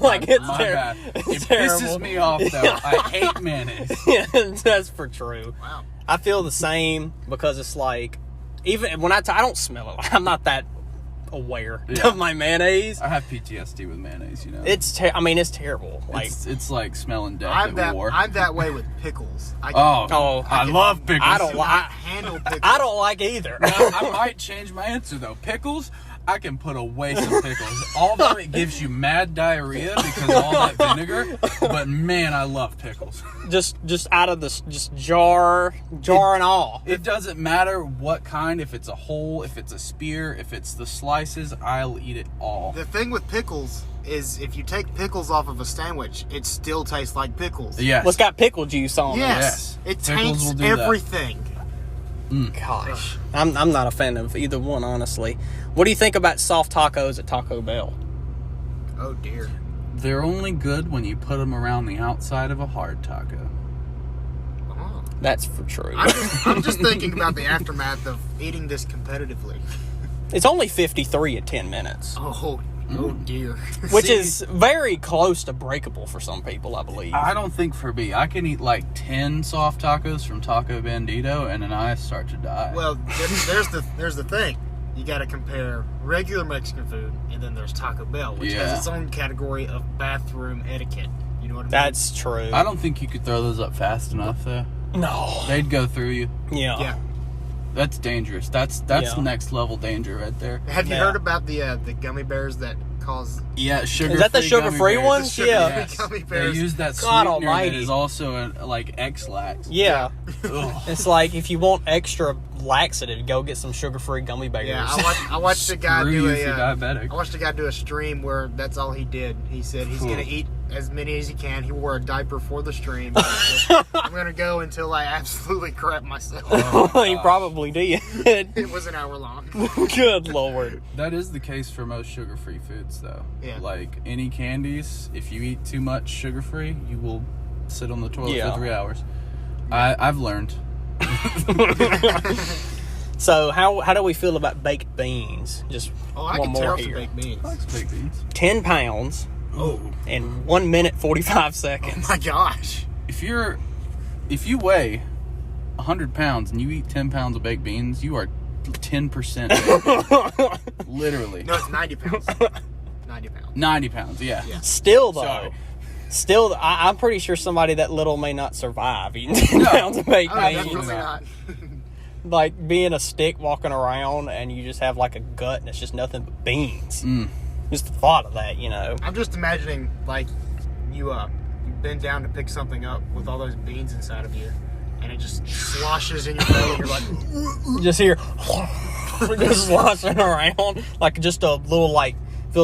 Speaker 1: Like, it's
Speaker 3: My
Speaker 1: terrible.
Speaker 3: bad. It pisses me off though. I hate mayonnaise.
Speaker 1: Yeah, that's for true.
Speaker 2: Wow.
Speaker 1: I feel the same, because it's like, even when I don't smell it. I'm not that aware
Speaker 3: Yeah.
Speaker 1: of my mayonnaise.
Speaker 3: I have PTSD with mayonnaise, you know.
Speaker 1: It's it's terrible. Like,
Speaker 3: It's like smelling death
Speaker 2: I'm
Speaker 3: at war.
Speaker 2: that way with pickles. I
Speaker 3: I love pickles.
Speaker 1: I don't like.
Speaker 2: handle pickles.
Speaker 1: I don't like either.
Speaker 3: I might change my answer though. Pickles, I can put away some pickles. Although it gives you mad diarrhea because of all that vinegar. But man, I love pickles.
Speaker 1: just out of this, just jar and all.
Speaker 3: It doesn't matter what kind, if it's a whole, if it's a spear, if it's the slices, I'll eat it all.
Speaker 2: The thing with pickles is if you take pickles off of a sandwich, it still tastes like pickles.
Speaker 3: Yes.
Speaker 1: Well, it's got pickle juice on it.
Speaker 2: Yes. It
Speaker 3: Pickles
Speaker 2: taints
Speaker 3: will do that.
Speaker 2: everything.
Speaker 1: Gosh, I'm not a fan of either one, honestly. What do you think about soft tacos at Taco Bell?
Speaker 2: Oh dear.
Speaker 3: They're only good when you put them around the outside of a hard taco.
Speaker 2: Oh.
Speaker 1: That's for true.
Speaker 2: I'm just thinking about the aftermath of eating this competitively.
Speaker 1: It's only 53 at 10 minutes,
Speaker 2: Oh dear.
Speaker 1: which
Speaker 3: See-
Speaker 1: is very close to breakable for some people, I believe.
Speaker 3: I don't think for me. I can eat like 10 soft tacos from Taco Bandito and then I start to die.
Speaker 2: Well, there's the thing. You got to compare regular Mexican food, and then there's Taco Bell, which
Speaker 3: Yeah.
Speaker 2: has its own category of bathroom etiquette. You know what I mean?
Speaker 1: That's true.
Speaker 3: I don't think you could throw those up fast enough though.
Speaker 1: No.
Speaker 3: They'd go through you.
Speaker 1: Yeah.
Speaker 3: That's dangerous. That's
Speaker 1: Yeah.
Speaker 3: next level danger right there.
Speaker 2: Have you
Speaker 1: Yeah.
Speaker 2: heard about the gummy bears that cause
Speaker 3: Yeah, sugar.
Speaker 1: Is that the sugar-free ones?
Speaker 2: sugar-free
Speaker 1: Yeah.
Speaker 2: gummy
Speaker 3: They
Speaker 2: bears?
Speaker 3: use that
Speaker 1: God
Speaker 3: sweetener
Speaker 1: almighty.
Speaker 3: that is also like X-Lax.
Speaker 1: Yeah.
Speaker 3: Ugh.
Speaker 1: It's like, if you want extra laxative, go get some sugar-free gummy bears.
Speaker 2: Yeah, I watched a guy
Speaker 3: Screw
Speaker 2: do
Speaker 3: you
Speaker 2: a
Speaker 3: if you're diabetic.
Speaker 2: I watched a guy do a stream where that's all he did. He said he's gonna eat as many as he can. He wore a diaper for the stream. He said, I'm gonna go until I absolutely crap myself.
Speaker 1: He probably did.
Speaker 2: It was an hour long.
Speaker 1: Good Lord.
Speaker 3: That is the case for most sugar-free foods, though.
Speaker 2: Yeah.
Speaker 3: Like any candies, if you eat too much sugar-free, you will sit on the toilet
Speaker 1: Yeah.
Speaker 3: for 3 hours. I've learned.
Speaker 1: So how do we feel about baked beans? Just
Speaker 2: Oh, I
Speaker 1: one
Speaker 2: can
Speaker 1: more
Speaker 2: tear off some
Speaker 1: here.
Speaker 2: baked beans.
Speaker 3: Baked beans.
Speaker 1: 10 pounds
Speaker 2: Oh
Speaker 1: in 1 minute 45 seconds.
Speaker 2: my gosh.
Speaker 3: If you weigh 100 pounds and you eat 10 pounds of baked beans, you are 10% baked. Literally.
Speaker 2: No, it's 90 pounds. 90 pounds.
Speaker 3: 90 pounds, yeah.
Speaker 2: Yeah.
Speaker 1: Still, though.
Speaker 3: Sorry.
Speaker 1: Still, I'm pretty sure somebody that little may not survive eating 10 pounds of baked
Speaker 2: Oh,
Speaker 1: beans.
Speaker 2: definitely not.
Speaker 1: Like being a stick walking around and you just have like a gut and it's just nothing but beans. Just the thought of that, you know.
Speaker 2: I'm just imagining like you bend down to pick something up with all those beans inside of you, and it just sloshes in your belly. And you're like,
Speaker 1: You just hear, just sloshing around like just a little like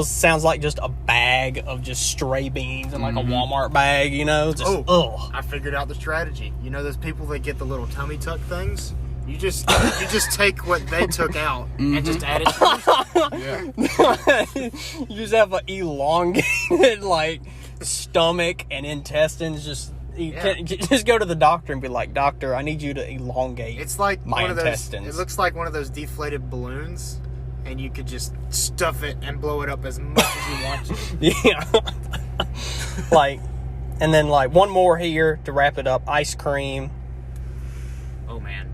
Speaker 1: sounds like just a bag of just stray beans in like a Walmart bag, you know? Just,
Speaker 2: I figured out the strategy. You know those people that get the little tummy tuck things? You just take what they took out and just add it to
Speaker 1: You just have an elongated like stomach and intestines. Just just go to the doctor and be like, "Doctor, I need you to elongate."
Speaker 2: It's like
Speaker 1: my
Speaker 2: one of
Speaker 1: intestines.
Speaker 2: those. It looks like one of those deflated balloons, and you could just stuff it and blow it up as much as you want to.
Speaker 1: Yeah. Like, and then like one more here to wrap it up. Ice cream.
Speaker 2: Oh man.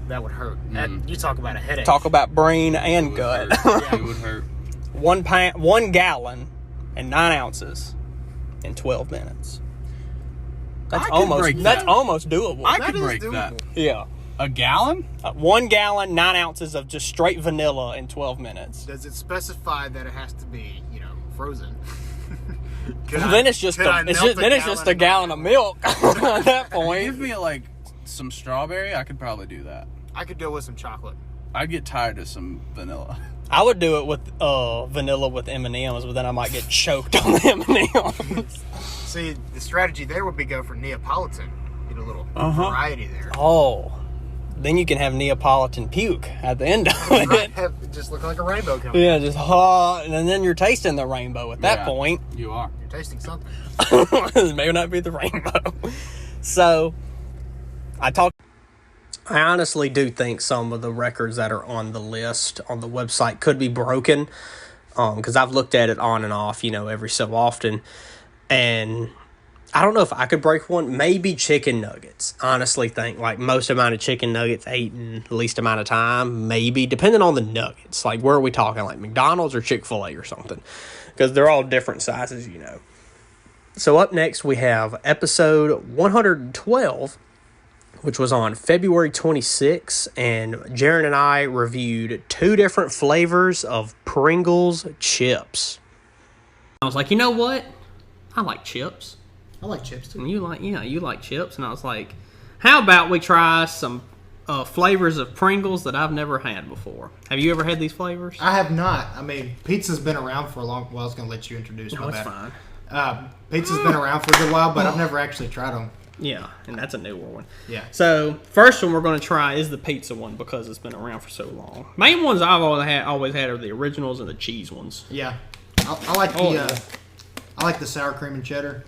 Speaker 2: That would hurt. You talk about a headache.
Speaker 1: Talk about brain and gut.
Speaker 3: It would hurt.
Speaker 1: 1 gallon and 9 ounces in 12 minutes. That's almost doable.
Speaker 3: I could break that.
Speaker 1: Yeah.
Speaker 3: A gallon?
Speaker 1: 1 gallon, 9 ounces of just straight vanilla in 12 minutes.
Speaker 2: Does it specify that it has to be, frozen?
Speaker 1: Then it's just a gallon of milk at that point.
Speaker 3: Give me like some strawberry, I could probably do that.
Speaker 2: I could deal with some chocolate.
Speaker 3: I'd get tired of some vanilla.
Speaker 1: I would do it with vanilla with M&Ms, but then I might get choked on the M&Ms.
Speaker 2: See, the strategy there would be go for Neapolitan. Get a little variety there.
Speaker 1: Oh, then you can have Neapolitan puke at the end of it.
Speaker 2: Just look like a rainbow coming.
Speaker 1: Yeah, just and then you're tasting the rainbow at that point.
Speaker 3: You are.
Speaker 2: You're tasting something.
Speaker 1: It may not be the rainbow. So, I honestly do think some of the records that are on the list on the website could be broken, because I've looked at it on and off, every so often, and I don't know if I could break one. Maybe chicken nuggets. Honestly think like most amount of chicken nuggets ate in the least amount of time, maybe, depending on the nuggets. Like, where are we talking? Like McDonald's or Chick-fil-A or something, because they're all different sizes, So up next we have episode 112, which was on February 26th, and Jaren and I reviewed 2 different flavors of Pringles chips. I was like, you know what? I like chips.
Speaker 2: I like chips too.
Speaker 1: And you like chips. And I was like, how about we try some flavors of Pringles that I've never had before? Have you ever had these flavors?
Speaker 2: I have not. I mean, pizza's been around for a long while. I was going to let you introduce
Speaker 1: No, it's fine.
Speaker 2: Pizza's been around for a good while, but I've never actually tried them.
Speaker 1: Yeah, and that's a newer one.
Speaker 2: Yeah.
Speaker 1: So, first one we're going to try is the pizza one because it's been around for so long. Main ones I've always had are the originals and the cheese ones.
Speaker 2: Yeah. I like I like the sour cream and cheddar.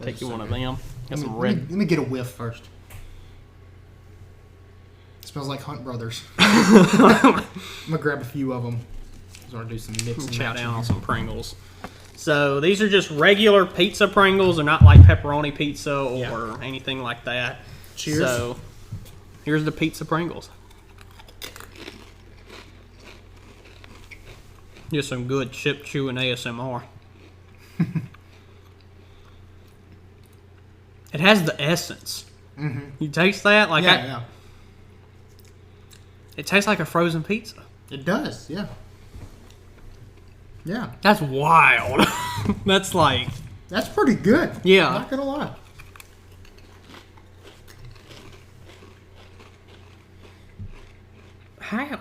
Speaker 1: Take you one of them. Got some
Speaker 2: Let
Speaker 1: red.
Speaker 2: me get a whiff first. It smells like Hunt Brothers. I'm gonna grab a few of them. I want to do some mix and
Speaker 1: Chow
Speaker 2: match
Speaker 1: down on
Speaker 2: here.
Speaker 1: some Pringles. So these are just regular pizza Pringles. They're not like pepperoni pizza or anything like that.
Speaker 2: Cheers.
Speaker 1: So here's the pizza Pringles. Just some good chip chewing ASMR. It has the essence. Mm-hmm. You taste that? Like
Speaker 2: yeah.
Speaker 1: It tastes like a frozen pizza.
Speaker 2: It does, yeah. Yeah.
Speaker 1: That's wild. That's
Speaker 2: pretty good.
Speaker 1: Yeah.
Speaker 2: I'm not gonna lie.
Speaker 1: How?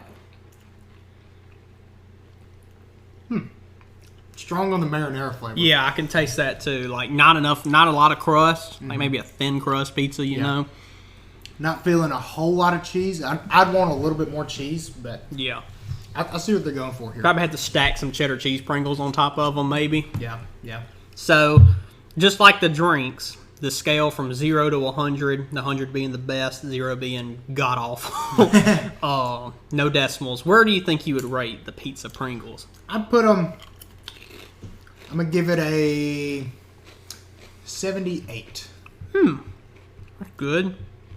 Speaker 2: Strong on the marinara flavor.
Speaker 1: Yeah, I can taste that too. Like not a lot of crust. Like maybe a thin crust pizza, you know?
Speaker 2: Not feeling a whole lot of cheese. I'd want a little bit more cheese, but
Speaker 1: Yeah.
Speaker 2: I see what they're going for here.
Speaker 1: Probably had to stack some cheddar cheese Pringles on top of them, maybe.
Speaker 2: Yeah, yeah.
Speaker 1: So, just like the drinks, the scale from 0 to 100, the 100 being the best, 0 being god-awful. No decimals. Where do you think you would rate the pizza Pringles?
Speaker 2: I'd put them... I'm going to give it a 78.
Speaker 1: That's good.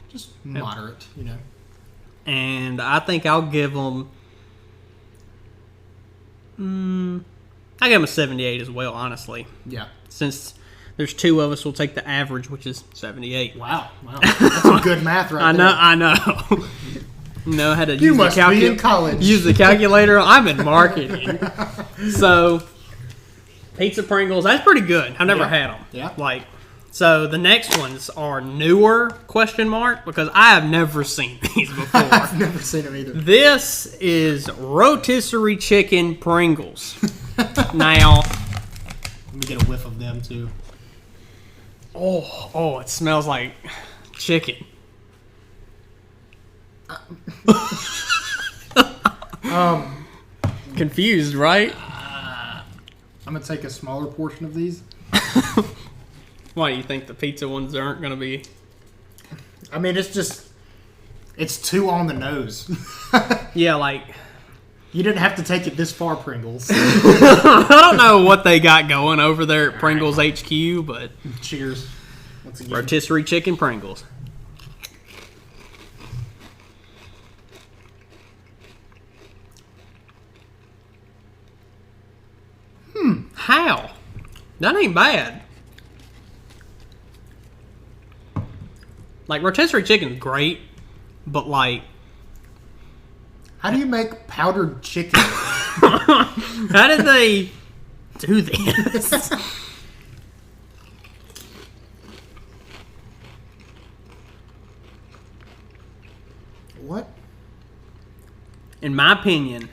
Speaker 2: Just moderate, you know.
Speaker 1: And I think I'll give them... I give them a 78 as well, honestly.
Speaker 2: Yeah.
Speaker 1: Since there's 2 of us, we'll take the average, which is 78.
Speaker 2: Wow. That's some good math right there.
Speaker 1: I know. Know how to
Speaker 2: You
Speaker 1: use
Speaker 2: must
Speaker 1: the
Speaker 2: be in college.
Speaker 1: Use the calculator. I'm in marketing. So, pizza Pringles, that's pretty good. I've never had them.
Speaker 2: Yeah.
Speaker 1: Like, So the next ones are newer ? Because I have never seen these before.
Speaker 2: I've never seen them either.
Speaker 1: This is rotisserie chicken Pringles. Now,
Speaker 2: Let me get a whiff of them too.
Speaker 1: oh, it smells like chicken. Confused, right?
Speaker 2: I'm gonna take a smaller portion of these.
Speaker 1: Why do you think the pizza ones aren't going to be?
Speaker 2: I mean, it's too on the nose.
Speaker 1: Yeah, like,
Speaker 2: You didn't have to take it this far, Pringles.
Speaker 1: I don't know what they got going over there at Pringles HQ, but
Speaker 2: Cheers. Once again.
Speaker 1: rotisserie chicken Pringles. How? That ain't bad. Like, rotisserie chicken's great, but like,
Speaker 2: How do you make powdered chicken?
Speaker 1: how did they do this?
Speaker 2: What?
Speaker 1: In my opinion,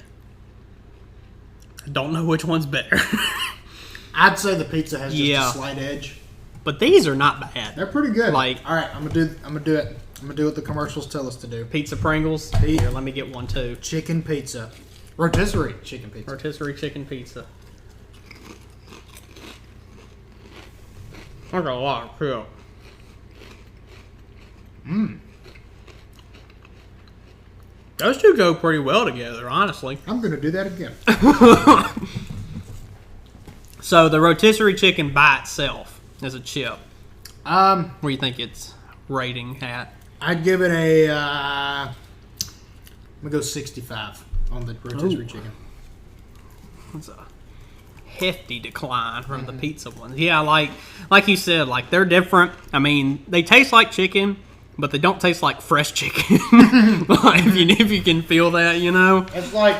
Speaker 1: I don't know which one's better.
Speaker 2: I'd say the pizza has just
Speaker 1: Yeah.
Speaker 2: a slight edge.
Speaker 1: But these are not bad.
Speaker 2: They're pretty good.
Speaker 1: Like-
Speaker 2: all right, I'm gonna do it. I'm gonna do what the commercials tell us to do.
Speaker 1: Pizza Pringles. Here, let me get one too.
Speaker 2: Chicken pizza, rotisserie chicken pizza.
Speaker 1: Rotisserie chicken pizza. I got a lot of peel. Those two go pretty well together, honestly.
Speaker 2: I'm gonna do that again.
Speaker 1: So the rotisserie chicken by itself as a chip, where do you think it's rating at?
Speaker 2: I'd give it a. I'm gonna go 65 on the rotisserie
Speaker 1: Ooh.
Speaker 2: chicken.
Speaker 1: It's a hefty decline from the pizza ones. Yeah, like you said, like they're different. I mean, they taste like chicken, but they don't taste like fresh chicken. Like, if you can feel that, you know.
Speaker 2: It's like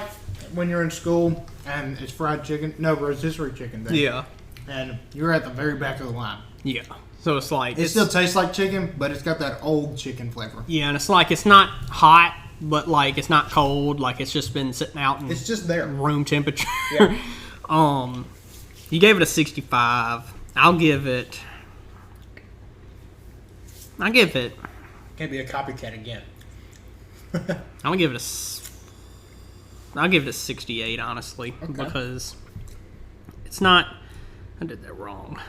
Speaker 2: when you're in school and it's fried chicken. No, rotisserie chicken day.
Speaker 1: Yeah,
Speaker 2: And you're at the very back of the line.
Speaker 1: yeah. So it's like
Speaker 2: It still tastes like chicken, but it's got that old chicken flavor.
Speaker 1: yeah, and it's like it's not hot, but like it's not cold. Like it's just been sitting out in
Speaker 2: It's just there.
Speaker 1: room temperature.
Speaker 2: Yeah.
Speaker 1: You gave it a 65. I'll give it.
Speaker 2: Can't be a copycat again.
Speaker 1: I'm gonna give it I'll give it a 68, honestly,
Speaker 2: Okay.
Speaker 1: because it's not. I did that wrong.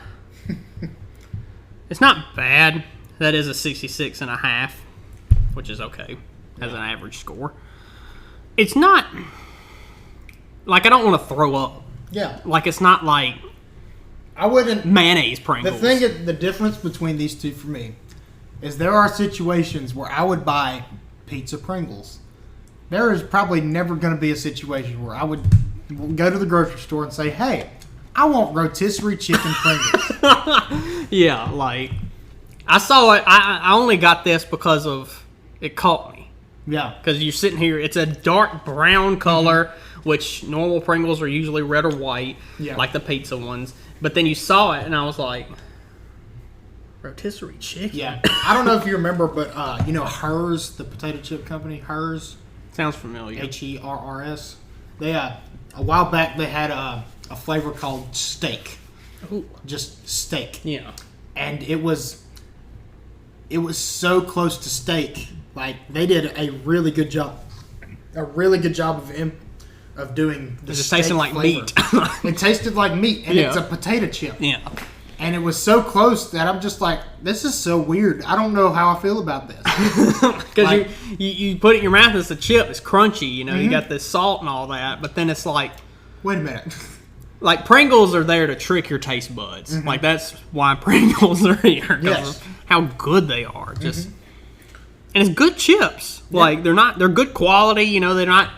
Speaker 1: It's not bad. That is a 66 and a half, which is okay as an average score. It's not like I don't want to throw up.
Speaker 2: Yeah.
Speaker 1: Like it's not like
Speaker 2: I wouldn't.
Speaker 1: mayonnaise
Speaker 2: The
Speaker 1: Pringles.
Speaker 2: the difference between these two for me is there are situations where I would buy pizza Pringles. There is probably never going to be a situation where I would go to the grocery store and say, "Hey, I want rotisserie chicken Pringles."
Speaker 1: Yeah, like I saw it. I only got this because of it caught me.
Speaker 2: Yeah.
Speaker 1: Because you're sitting here, it's a dark brown color, which normal Pringles are usually red or white,
Speaker 2: Yeah.
Speaker 1: like the pizza ones. But then you saw it, and I was like, rotisserie chicken?
Speaker 2: Yeah. I don't know if you remember, but you know Hers, the potato chip company, Hers,
Speaker 1: Sounds familiar.
Speaker 2: Herrs. They a while back they had a flavor called steak,
Speaker 1: Ooh,
Speaker 2: just steak,
Speaker 1: yeah.
Speaker 2: and it was so close to steak. Like they did a really good job of doing the
Speaker 1: It's just
Speaker 2: steak
Speaker 1: tasting like
Speaker 2: flavor.
Speaker 1: meat.
Speaker 2: It tasted like meat, and it's a
Speaker 1: Yeah.
Speaker 2: potato chip.
Speaker 1: Yeah.
Speaker 2: And it was so close that I'm just like, this is so weird. I don't know how I feel about this.
Speaker 1: Because
Speaker 2: Like-
Speaker 1: you put it in your mouth, it's a chip, it's crunchy, you know, you got this salt and all that, but then it's like
Speaker 2: Wait a minute.
Speaker 1: like Pringles are there to trick your taste buds. Like that's why Pringles are here, 'cause
Speaker 2: Yes.
Speaker 1: of how good they are. Just and it's good chips. Like they're good quality. You know, they're not.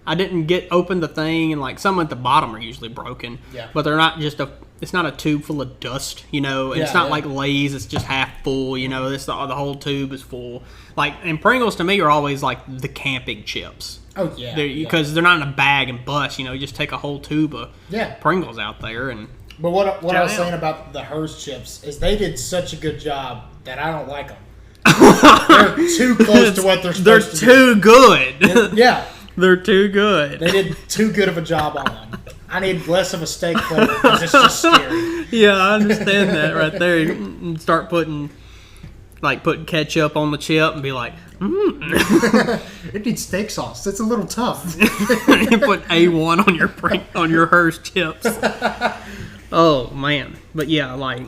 Speaker 1: I didn't open the thing and like some at the bottom are usually broken.
Speaker 2: Yeah.
Speaker 1: But they're not just It's not a tube full of dust. You know, and it's
Speaker 2: Yeah,
Speaker 1: not
Speaker 2: yeah.
Speaker 1: like Lay's. It's just half full. You know, the whole tube is full. Like and Pringles to me are always like the camping chips.
Speaker 2: Oh yeah.
Speaker 1: Because they're not in a bag and bust. You know, you just take a whole tube of
Speaker 2: Yeah.
Speaker 1: Pringles out there and
Speaker 2: But what I was saying about the Hers chips is they did such a good job that I don't like them. They're too close to what they're supposed to be.
Speaker 1: They're too good.
Speaker 2: Yeah.
Speaker 1: They're too good.
Speaker 2: They did too good of a job on them. I need less of a steak flavor because it's just scary.
Speaker 1: Yeah, I understand that right there. You start putting ketchup on the chip and be like,
Speaker 2: It needs steak sauce. It's a little tough.
Speaker 1: you put A1 on your Hearst chips. Oh man, but yeah, like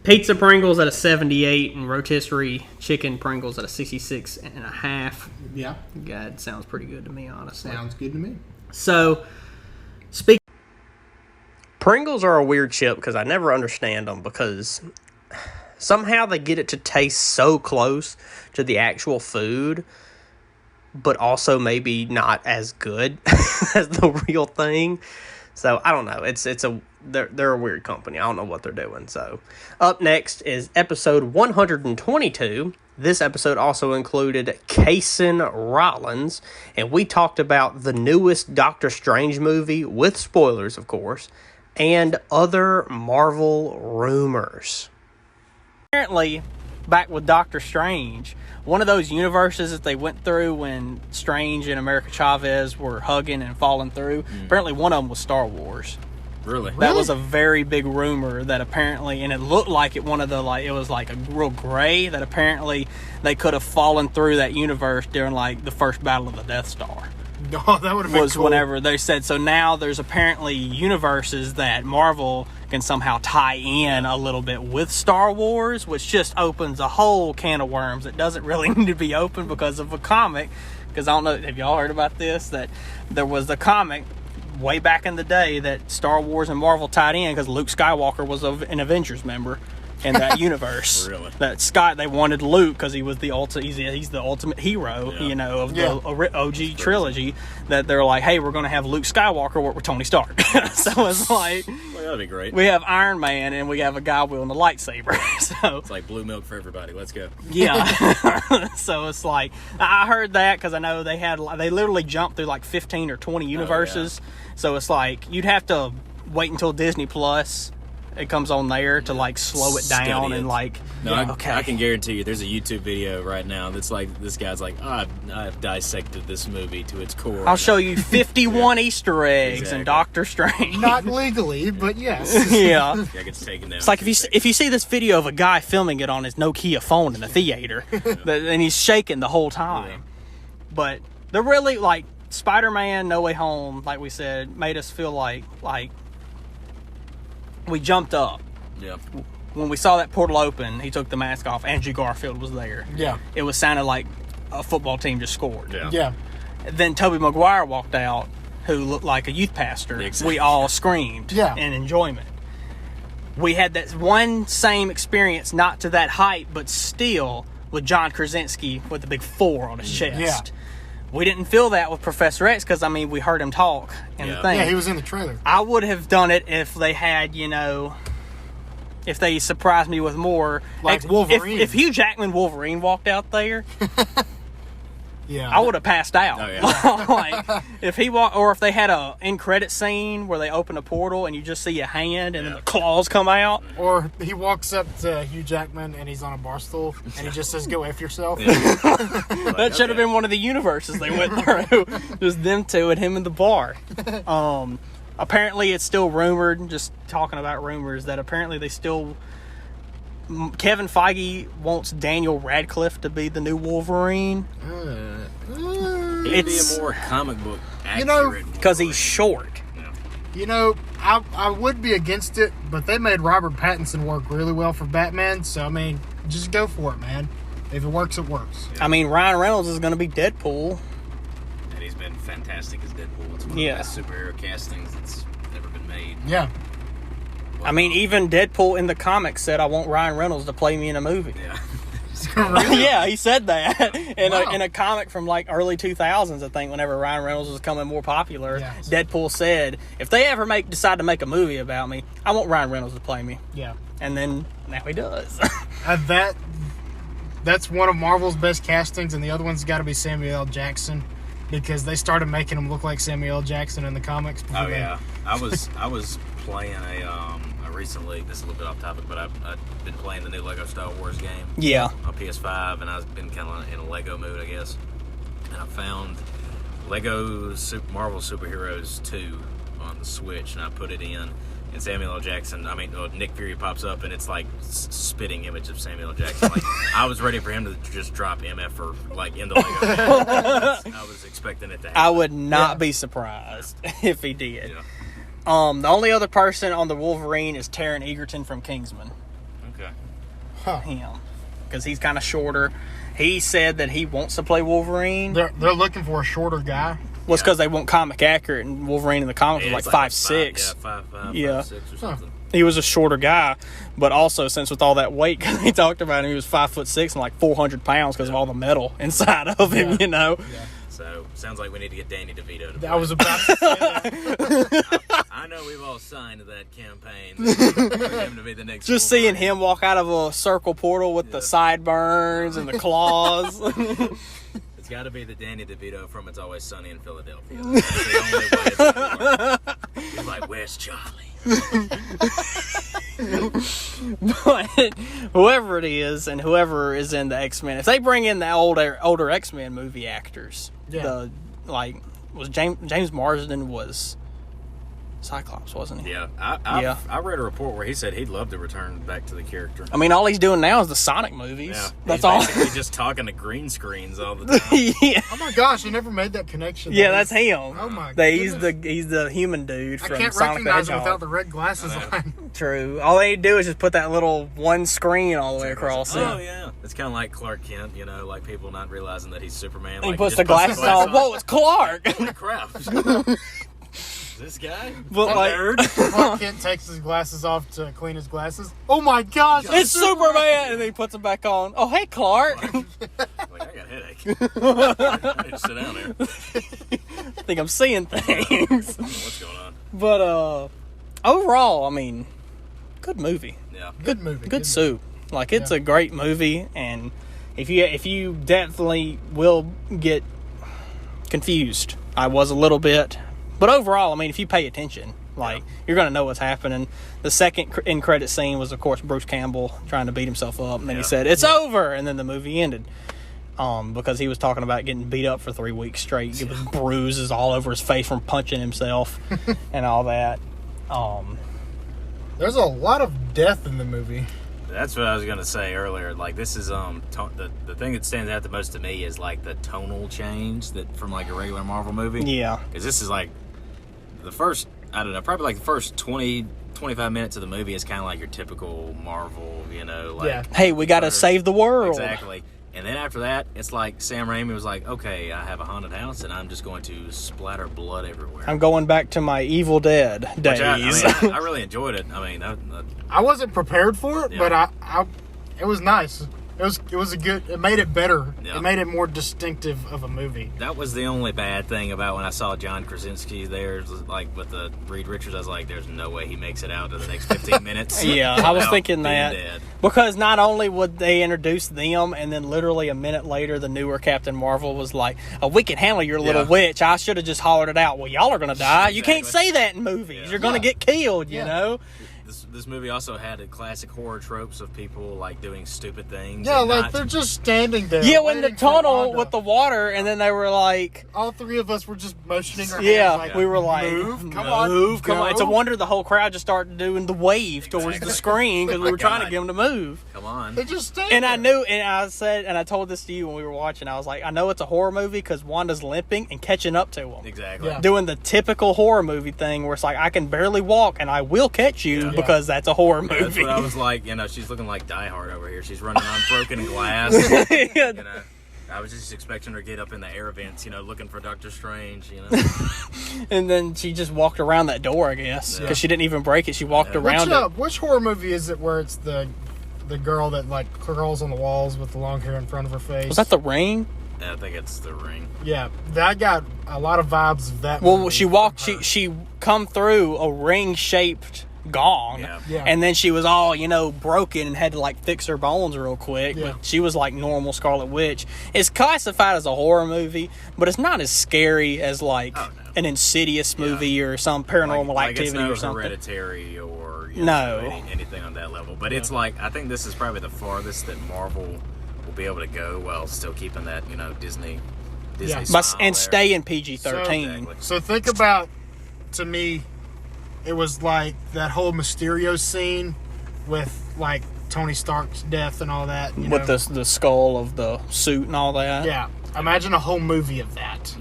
Speaker 1: pizza Pringles at a 78 and rotisserie chicken Pringles at a 66.5.
Speaker 2: Yeah,
Speaker 1: God, sounds pretty good to me, honestly.
Speaker 2: sounds good to me.
Speaker 1: So, Pringles are a weird chip because I never understand them because somehow they get it to taste so close to the actual food, but also maybe not as good as the real thing. So I don't know. They're a weird company. I don't know what they're doing. So up next is episode 122. This episode also included Kason Rollins, and we talked about the newest Doctor Strange movie, with spoilers, of course, and other Marvel rumors. Apparently, back with Doctor Strange, one of those universes that they went through when Strange and America Chavez were hugging and falling through, apparently one of them was Star Wars.
Speaker 3: Really?
Speaker 1: That was a very big rumor that apparently, and it looked like it was like a real gray, that apparently they could have fallen through that universe during like the first battle of the Death Star.
Speaker 2: Oh, that would have been cool.
Speaker 1: Whenever they said, so now there's apparently universes that Marvel can somehow tie in a little bit with Star Wars, which just opens a whole can of worms that doesn't really need to be open because of a comic. Because I don't know, have y'all heard about this? That there was a comic way back in the day that Star Wars and Marvel tied in because Luke Skywalker was an Avengers member in that universe.
Speaker 3: Really?
Speaker 1: They wanted Luke because he was the he's the ultimate hero, of the OG trilogy. That they're like, hey, we're going to have Luke Skywalker work with Tony Stark. So it's like,
Speaker 3: well, that'd be great.
Speaker 1: We have Iron Man and we have a guy wielding a lightsaber. So
Speaker 3: it's like blue milk for everybody. Let's go.
Speaker 1: Yeah. So it's like, I heard that because I know they literally jumped through like 15 or 20 universes. Oh, yeah. So it's like you'd have to wait until Disney Plus it comes on there to like slow it down and like.
Speaker 4: No, I can guarantee you there's a YouTube video right now that's like, this guy's like, I've dissected this movie to its core.
Speaker 1: I'll show you 51 Easter eggs in Doctor Strange.
Speaker 2: Not legally, but yes.
Speaker 1: Yeah.
Speaker 4: It gets taken down.
Speaker 1: It's like if you see this video of a guy filming it on his Nokia phone in the theater, and he's shaking the whole time. Yeah. But they're really like Spider-Man No Way Home, like we said, made us feel like we jumped up.
Speaker 4: Yeah.
Speaker 1: When we saw that portal open, he took the mask off. Andrew Garfield was there.
Speaker 2: Yeah.
Speaker 1: It was sounded like a football team just scored.
Speaker 2: Yeah.
Speaker 1: Then Tobey Maguire walked out, who looked like a youth pastor.
Speaker 4: Exactly.
Speaker 1: We all screamed in enjoyment. We had that one same experience, not to that height, but still, with John Krasinski with the big 4 on his chest.
Speaker 2: Yeah.
Speaker 1: We didn't feel that with Professor X because, we heard him talk in the thing.
Speaker 2: Yeah, he was in the trailer.
Speaker 1: I would have done it if they had, if they surprised me with more.
Speaker 2: Like Wolverine.
Speaker 1: If Hugh Jackman Wolverine walked out there,
Speaker 2: I
Speaker 1: would have passed out.
Speaker 4: Oh, yeah.
Speaker 1: Like, if he or if they had a end credit scene where they open a portal and you just see a hand and then the claws come out.
Speaker 2: Or he walks up to Hugh Jackman and he's on a bar stool and he just says, "Go F yourself."
Speaker 1: That should have been one of the universes they went through. Just them two and him in the bar. Apparently it's still rumored, just talking about rumors, that apparently Kevin Feige wants Daniel Radcliffe to be the new Wolverine.
Speaker 4: He'd be a more comic book accurate.
Speaker 1: Because he's short.
Speaker 2: I would be against it, but they made Robert Pattinson work really well for Batman, so, just go for it, man. If it works, it works.
Speaker 1: Yeah. Ryan Reynolds is going to be Deadpool.
Speaker 4: And he's been fantastic as Deadpool. It's one of the best superhero castings that's ever been made.
Speaker 2: Yeah.
Speaker 1: Even Deadpool in the comics said, "I want Ryan Reynolds to play me in a movie."
Speaker 4: Yeah.
Speaker 2: Really?
Speaker 1: Yeah, he said that in a comic from like early 2000s, I think, whenever Ryan Reynolds was becoming more popular. Yeah. Deadpool said, if they ever decide to make a movie about me, I want Ryan Reynolds to play me.
Speaker 2: Yeah.
Speaker 1: And then now he does.
Speaker 2: That's one of Marvel's best castings, and the other one's got to be Samuel L. Jackson, because they started making him look like Samuel L. Jackson in the comics.
Speaker 4: Oh yeah, I was playing a recently. This is a little bit off topic, but I've been playing the new Lego Star Wars game.
Speaker 1: Yeah.
Speaker 4: On PS5, and I've been kind of in a Lego mood, I guess. And I found Lego Marvel Superheroes 2 on the Switch, and I put it in. And Samuel L. Jackson, Nick Fury pops up, and it's like spitting image of Samuel L. Jackson. Like, I was ready for him to just drop MF like in the Lego game. I was expecting it to happen.
Speaker 1: I would not be surprised if he did.
Speaker 4: Yeah.
Speaker 1: The only other person on the Wolverine is Taron Egerton from Kingsman.
Speaker 4: Okay.
Speaker 1: Him. Because he's kind of shorter. He said that he wants to play Wolverine.
Speaker 2: They're looking for a shorter guy.
Speaker 1: Well, it's because they want comic accurate, and Wolverine in the comics was like 5'6".
Speaker 4: 5'5",
Speaker 1: Yeah.
Speaker 4: 5'6" or something.
Speaker 1: He was a shorter guy, but also since with all that weight, he talked about him, he was 5'6" and like 400 pounds because of all the metal inside of him, you know.
Speaker 2: Yeah.
Speaker 4: So sounds like we need to get Danny DeVito to play.
Speaker 2: I was about to say that.
Speaker 4: I know we've all signed to that campaign for him to be the next.
Speaker 1: Just
Speaker 4: Wolverine.
Speaker 1: seeing him walk out of a circle portal with the sideburns and the claws.
Speaker 4: It's got to be the Danny DeVito from It's Always Sunny in Philadelphia. That's the only way it's gonna work. He's like, where's Charlie?
Speaker 1: But whoever it is, and whoever is in the X-Men, if they bring in the older X-Men movie actors, was James Marsden was Cyclops, wasn't he?
Speaker 4: Yeah, I read a report where he said he'd love to return back to the character.
Speaker 1: I mean, all he's doing now is the Sonic movies.
Speaker 4: Yeah,
Speaker 1: That's
Speaker 4: he's
Speaker 1: all.
Speaker 4: basically just talking to green screens all the time.
Speaker 1: Yeah.
Speaker 2: Oh my gosh, I never made that connection.
Speaker 1: Yeah, that's him.
Speaker 2: Oh my
Speaker 1: He's
Speaker 2: goodness.
Speaker 1: the human dude
Speaker 2: I
Speaker 1: from
Speaker 2: can't
Speaker 1: Sonic the
Speaker 2: recognize him
Speaker 1: Hedgehog.
Speaker 2: without the red glasses on.
Speaker 1: True. All they do is just put that little one screen all the way across
Speaker 4: Oh
Speaker 1: it.
Speaker 4: yeah, it's kind of like Clark Kent, like people not realizing that he's Superman.
Speaker 1: He
Speaker 4: Like,
Speaker 1: puts
Speaker 4: just
Speaker 1: the glasses on. Whoa, it's Clark.
Speaker 4: Holy crap! This guy?
Speaker 1: But like,
Speaker 2: Clark Kent takes his glasses off to clean his glasses. Oh my gosh,
Speaker 1: it's Superman, and then he puts them back on. Oh, hey, Clark.
Speaker 4: Like, I got a headache. I need to sit down there.
Speaker 1: I think I'm seeing things.
Speaker 4: What's going on?
Speaker 1: But overall, I mean, good movie.
Speaker 4: Yeah.
Speaker 2: Good movie.
Speaker 1: Good soup. Like, it's a great movie, and if you definitely will get confused, I was a little bit, but overall, I mean, if you pay attention, you're going to know what's happening. The second end credit scene was, of course, Bruce Campbell trying to beat himself up, and then he said, "It's over," and then the movie ended. Because he was talking about getting beat up for 3 weeks straight. It was bruises all over his face from punching himself and all that.
Speaker 2: There's a lot of death in the movie.
Speaker 4: That's what I was gonna say earlier. Like, this is the thing that stands out the most to me is like the tonal change that from like a regular Marvel movie.
Speaker 1: Yeah,
Speaker 4: because this is like the first, I don't know, probably like the first 20-25 minutes of the movie is kind of like your typical Marvel,
Speaker 1: hey, we got to save the world.
Speaker 4: Exactly. And then after that, it's like Sam Raimi was like, okay, I have a haunted house and I'm just going to splatter blood everywhere.
Speaker 1: I'm going back to my Evil Dead days.
Speaker 4: I really enjoyed it. I mean,
Speaker 2: I wasn't prepared for it, but I it was nice. It was a good. It made it better.
Speaker 4: Yeah.
Speaker 2: It made it more distinctive of a movie.
Speaker 4: that was the only bad thing about when I saw John Krasinski there, like with the Reed Richards. I was like, "There's no way he makes it out to the next 15 minutes."
Speaker 1: Yeah, I was
Speaker 4: without
Speaker 1: thinking
Speaker 4: being
Speaker 1: that.
Speaker 4: dead.
Speaker 1: Because not only would they introduce them, and then literally a minute later, the newer Captain Marvel was like, "Oh, we can handle your little witch." I should have just hollered it out. Well, y'all are going to die. You can't say that in movies.
Speaker 4: Yeah.
Speaker 1: You're going to get killed, you know?
Speaker 4: This movie also had a classic horror tropes of people like doing stupid things.
Speaker 2: Yeah,
Speaker 4: and
Speaker 2: like
Speaker 4: not-
Speaker 2: they're just standing there.
Speaker 1: Yeah, when the
Speaker 2: waiting for
Speaker 1: tunnel
Speaker 2: Wanda.
Speaker 1: with the water, and then they were like,
Speaker 2: all three of us were just motioning our hands.
Speaker 1: yeah,
Speaker 2: Like,
Speaker 1: we were like,
Speaker 2: move, come
Speaker 1: come on.
Speaker 2: go.
Speaker 1: It's a wonder the whole crowd just started doing the wave towards the screen because we were trying to get them to move.
Speaker 4: Come on.
Speaker 2: They just stand
Speaker 1: And
Speaker 2: there.
Speaker 1: I knew, and I said, and I told this to you when we were watching, I was like, I know it's a horror movie because Wanda's limping and catching up to him.
Speaker 4: Exactly.
Speaker 2: Yeah.
Speaker 1: Doing the typical horror movie thing where it's like, I can barely walk and I will catch you because that's a horror movie.
Speaker 4: That's what I was like. She's looking like Die Hard over here. She's running on broken glass. I was just expecting her to get up in the air vents, looking for Doctor Strange,
Speaker 1: And then she just walked around that door, I guess, because she didn't even break it. She walked around it.
Speaker 2: Which horror movie is it where it's the girl that like crawls on the walls with the long hair in front of her face?
Speaker 1: Was that The Ring?
Speaker 4: Yeah, I think it's The Ring.
Speaker 2: Yeah, that got a lot of vibes of that.
Speaker 1: Well,
Speaker 2: movie
Speaker 1: she walked.
Speaker 2: from her.
Speaker 1: She come through a ring-shaped gong,
Speaker 4: Yeah.
Speaker 1: and then she was all broken and had to like fix her bones real quick.
Speaker 2: Yeah.
Speaker 1: But she was like normal Scarlet Witch. It's classified as a horror movie, but it's not as scary as like an Insidious movie or some Paranormal
Speaker 4: Like it's
Speaker 1: Activity
Speaker 4: no
Speaker 1: or something.
Speaker 4: Hereditary or yet.
Speaker 1: No.
Speaker 4: So anything on that level. But it's like, I think this is probably the farthest that Marvel will be able to go while still keeping that, Disney smile
Speaker 1: And
Speaker 4: there.
Speaker 1: stay in PG-13.
Speaker 4: Exactly.
Speaker 2: So think about, to me, it was like that whole Mysterio scene with like Tony Stark's death and all that. You
Speaker 1: With
Speaker 2: know?
Speaker 1: the skull of the suit and all that.
Speaker 2: Yeah. Imagine a whole movie of that.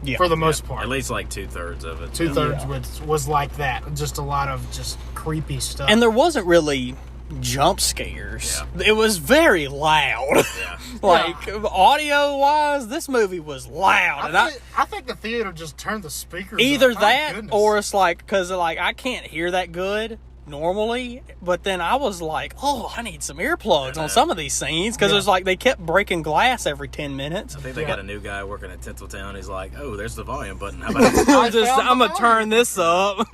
Speaker 1: Yeah.
Speaker 2: For the most part.
Speaker 4: At least like 2/3 of it.
Speaker 2: 2/3 was like that. Just a lot of just creepy stuff.
Speaker 1: And there wasn't really jump scares. It was very loud.
Speaker 4: Yeah.
Speaker 1: Audio-wise, this movie was loud.
Speaker 2: I think the theater just turned the speakers
Speaker 1: Either
Speaker 2: up. My
Speaker 1: that
Speaker 2: goodness.
Speaker 1: or it's like, because I can't hear that good normally, but then I was like, oh, I need some earplugs on some of these scenes, because it's like they kept breaking glass every 10 minutes.
Speaker 4: I think they got a new guy working at Tinseltown. He's like, oh, there's the volume button. How about
Speaker 1: I'm going to turn this up.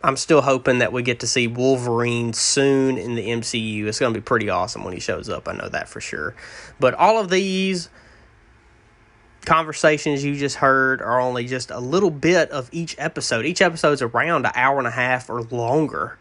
Speaker 1: I'm still hoping that we get to see Wolverine soon in the MCU. It's going to be pretty awesome when he shows up. I know that for sure. But all of these conversations you just heard are only just a little bit of each episode. Each episode's around an hour and a half or longer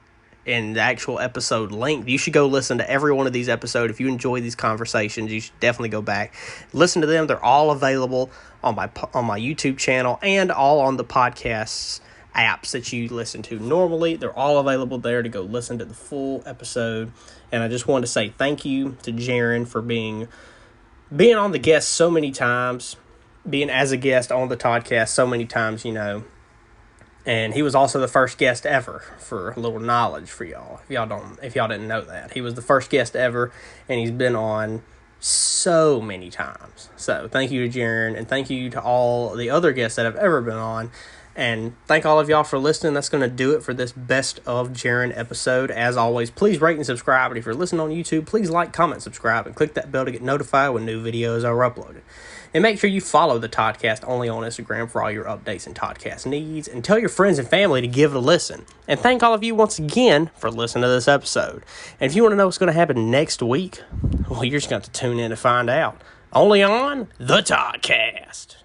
Speaker 1: in the actual episode length. You should go listen to every one of these episodes. If you enjoy these conversations, you should definitely go back, listen to them. They're all available on my YouTube channel and all on the podcasts apps that you listen to normally. They're all available there to go listen to the full episode. And I just wanted to say thank you to Jaren for being on the guest so many times, being as a guest on the Toddcast so many times, And he was also the first guest ever, for a little knowledge for y'all. If y'all didn't know that. He was the first guest ever, and he's been on so many times. So thank you to Jaren, and thank you to all the other guests that have ever been on. And thank all of y'all for listening. That's going to do it for this Best of Jaren episode. As always, please rate and subscribe. And if you're listening on YouTube, please like, comment, subscribe, and click that bell to get notified when new videos are uploaded. And make sure you follow the Toddcast only on Instagram for all your updates and Toddcast needs. And tell your friends and family to give it a listen. And thank all of you once again for listening to this episode. And if you want to know what's going to happen next week, well, you're just going to have to tune in to find out. Only on the Toddcast.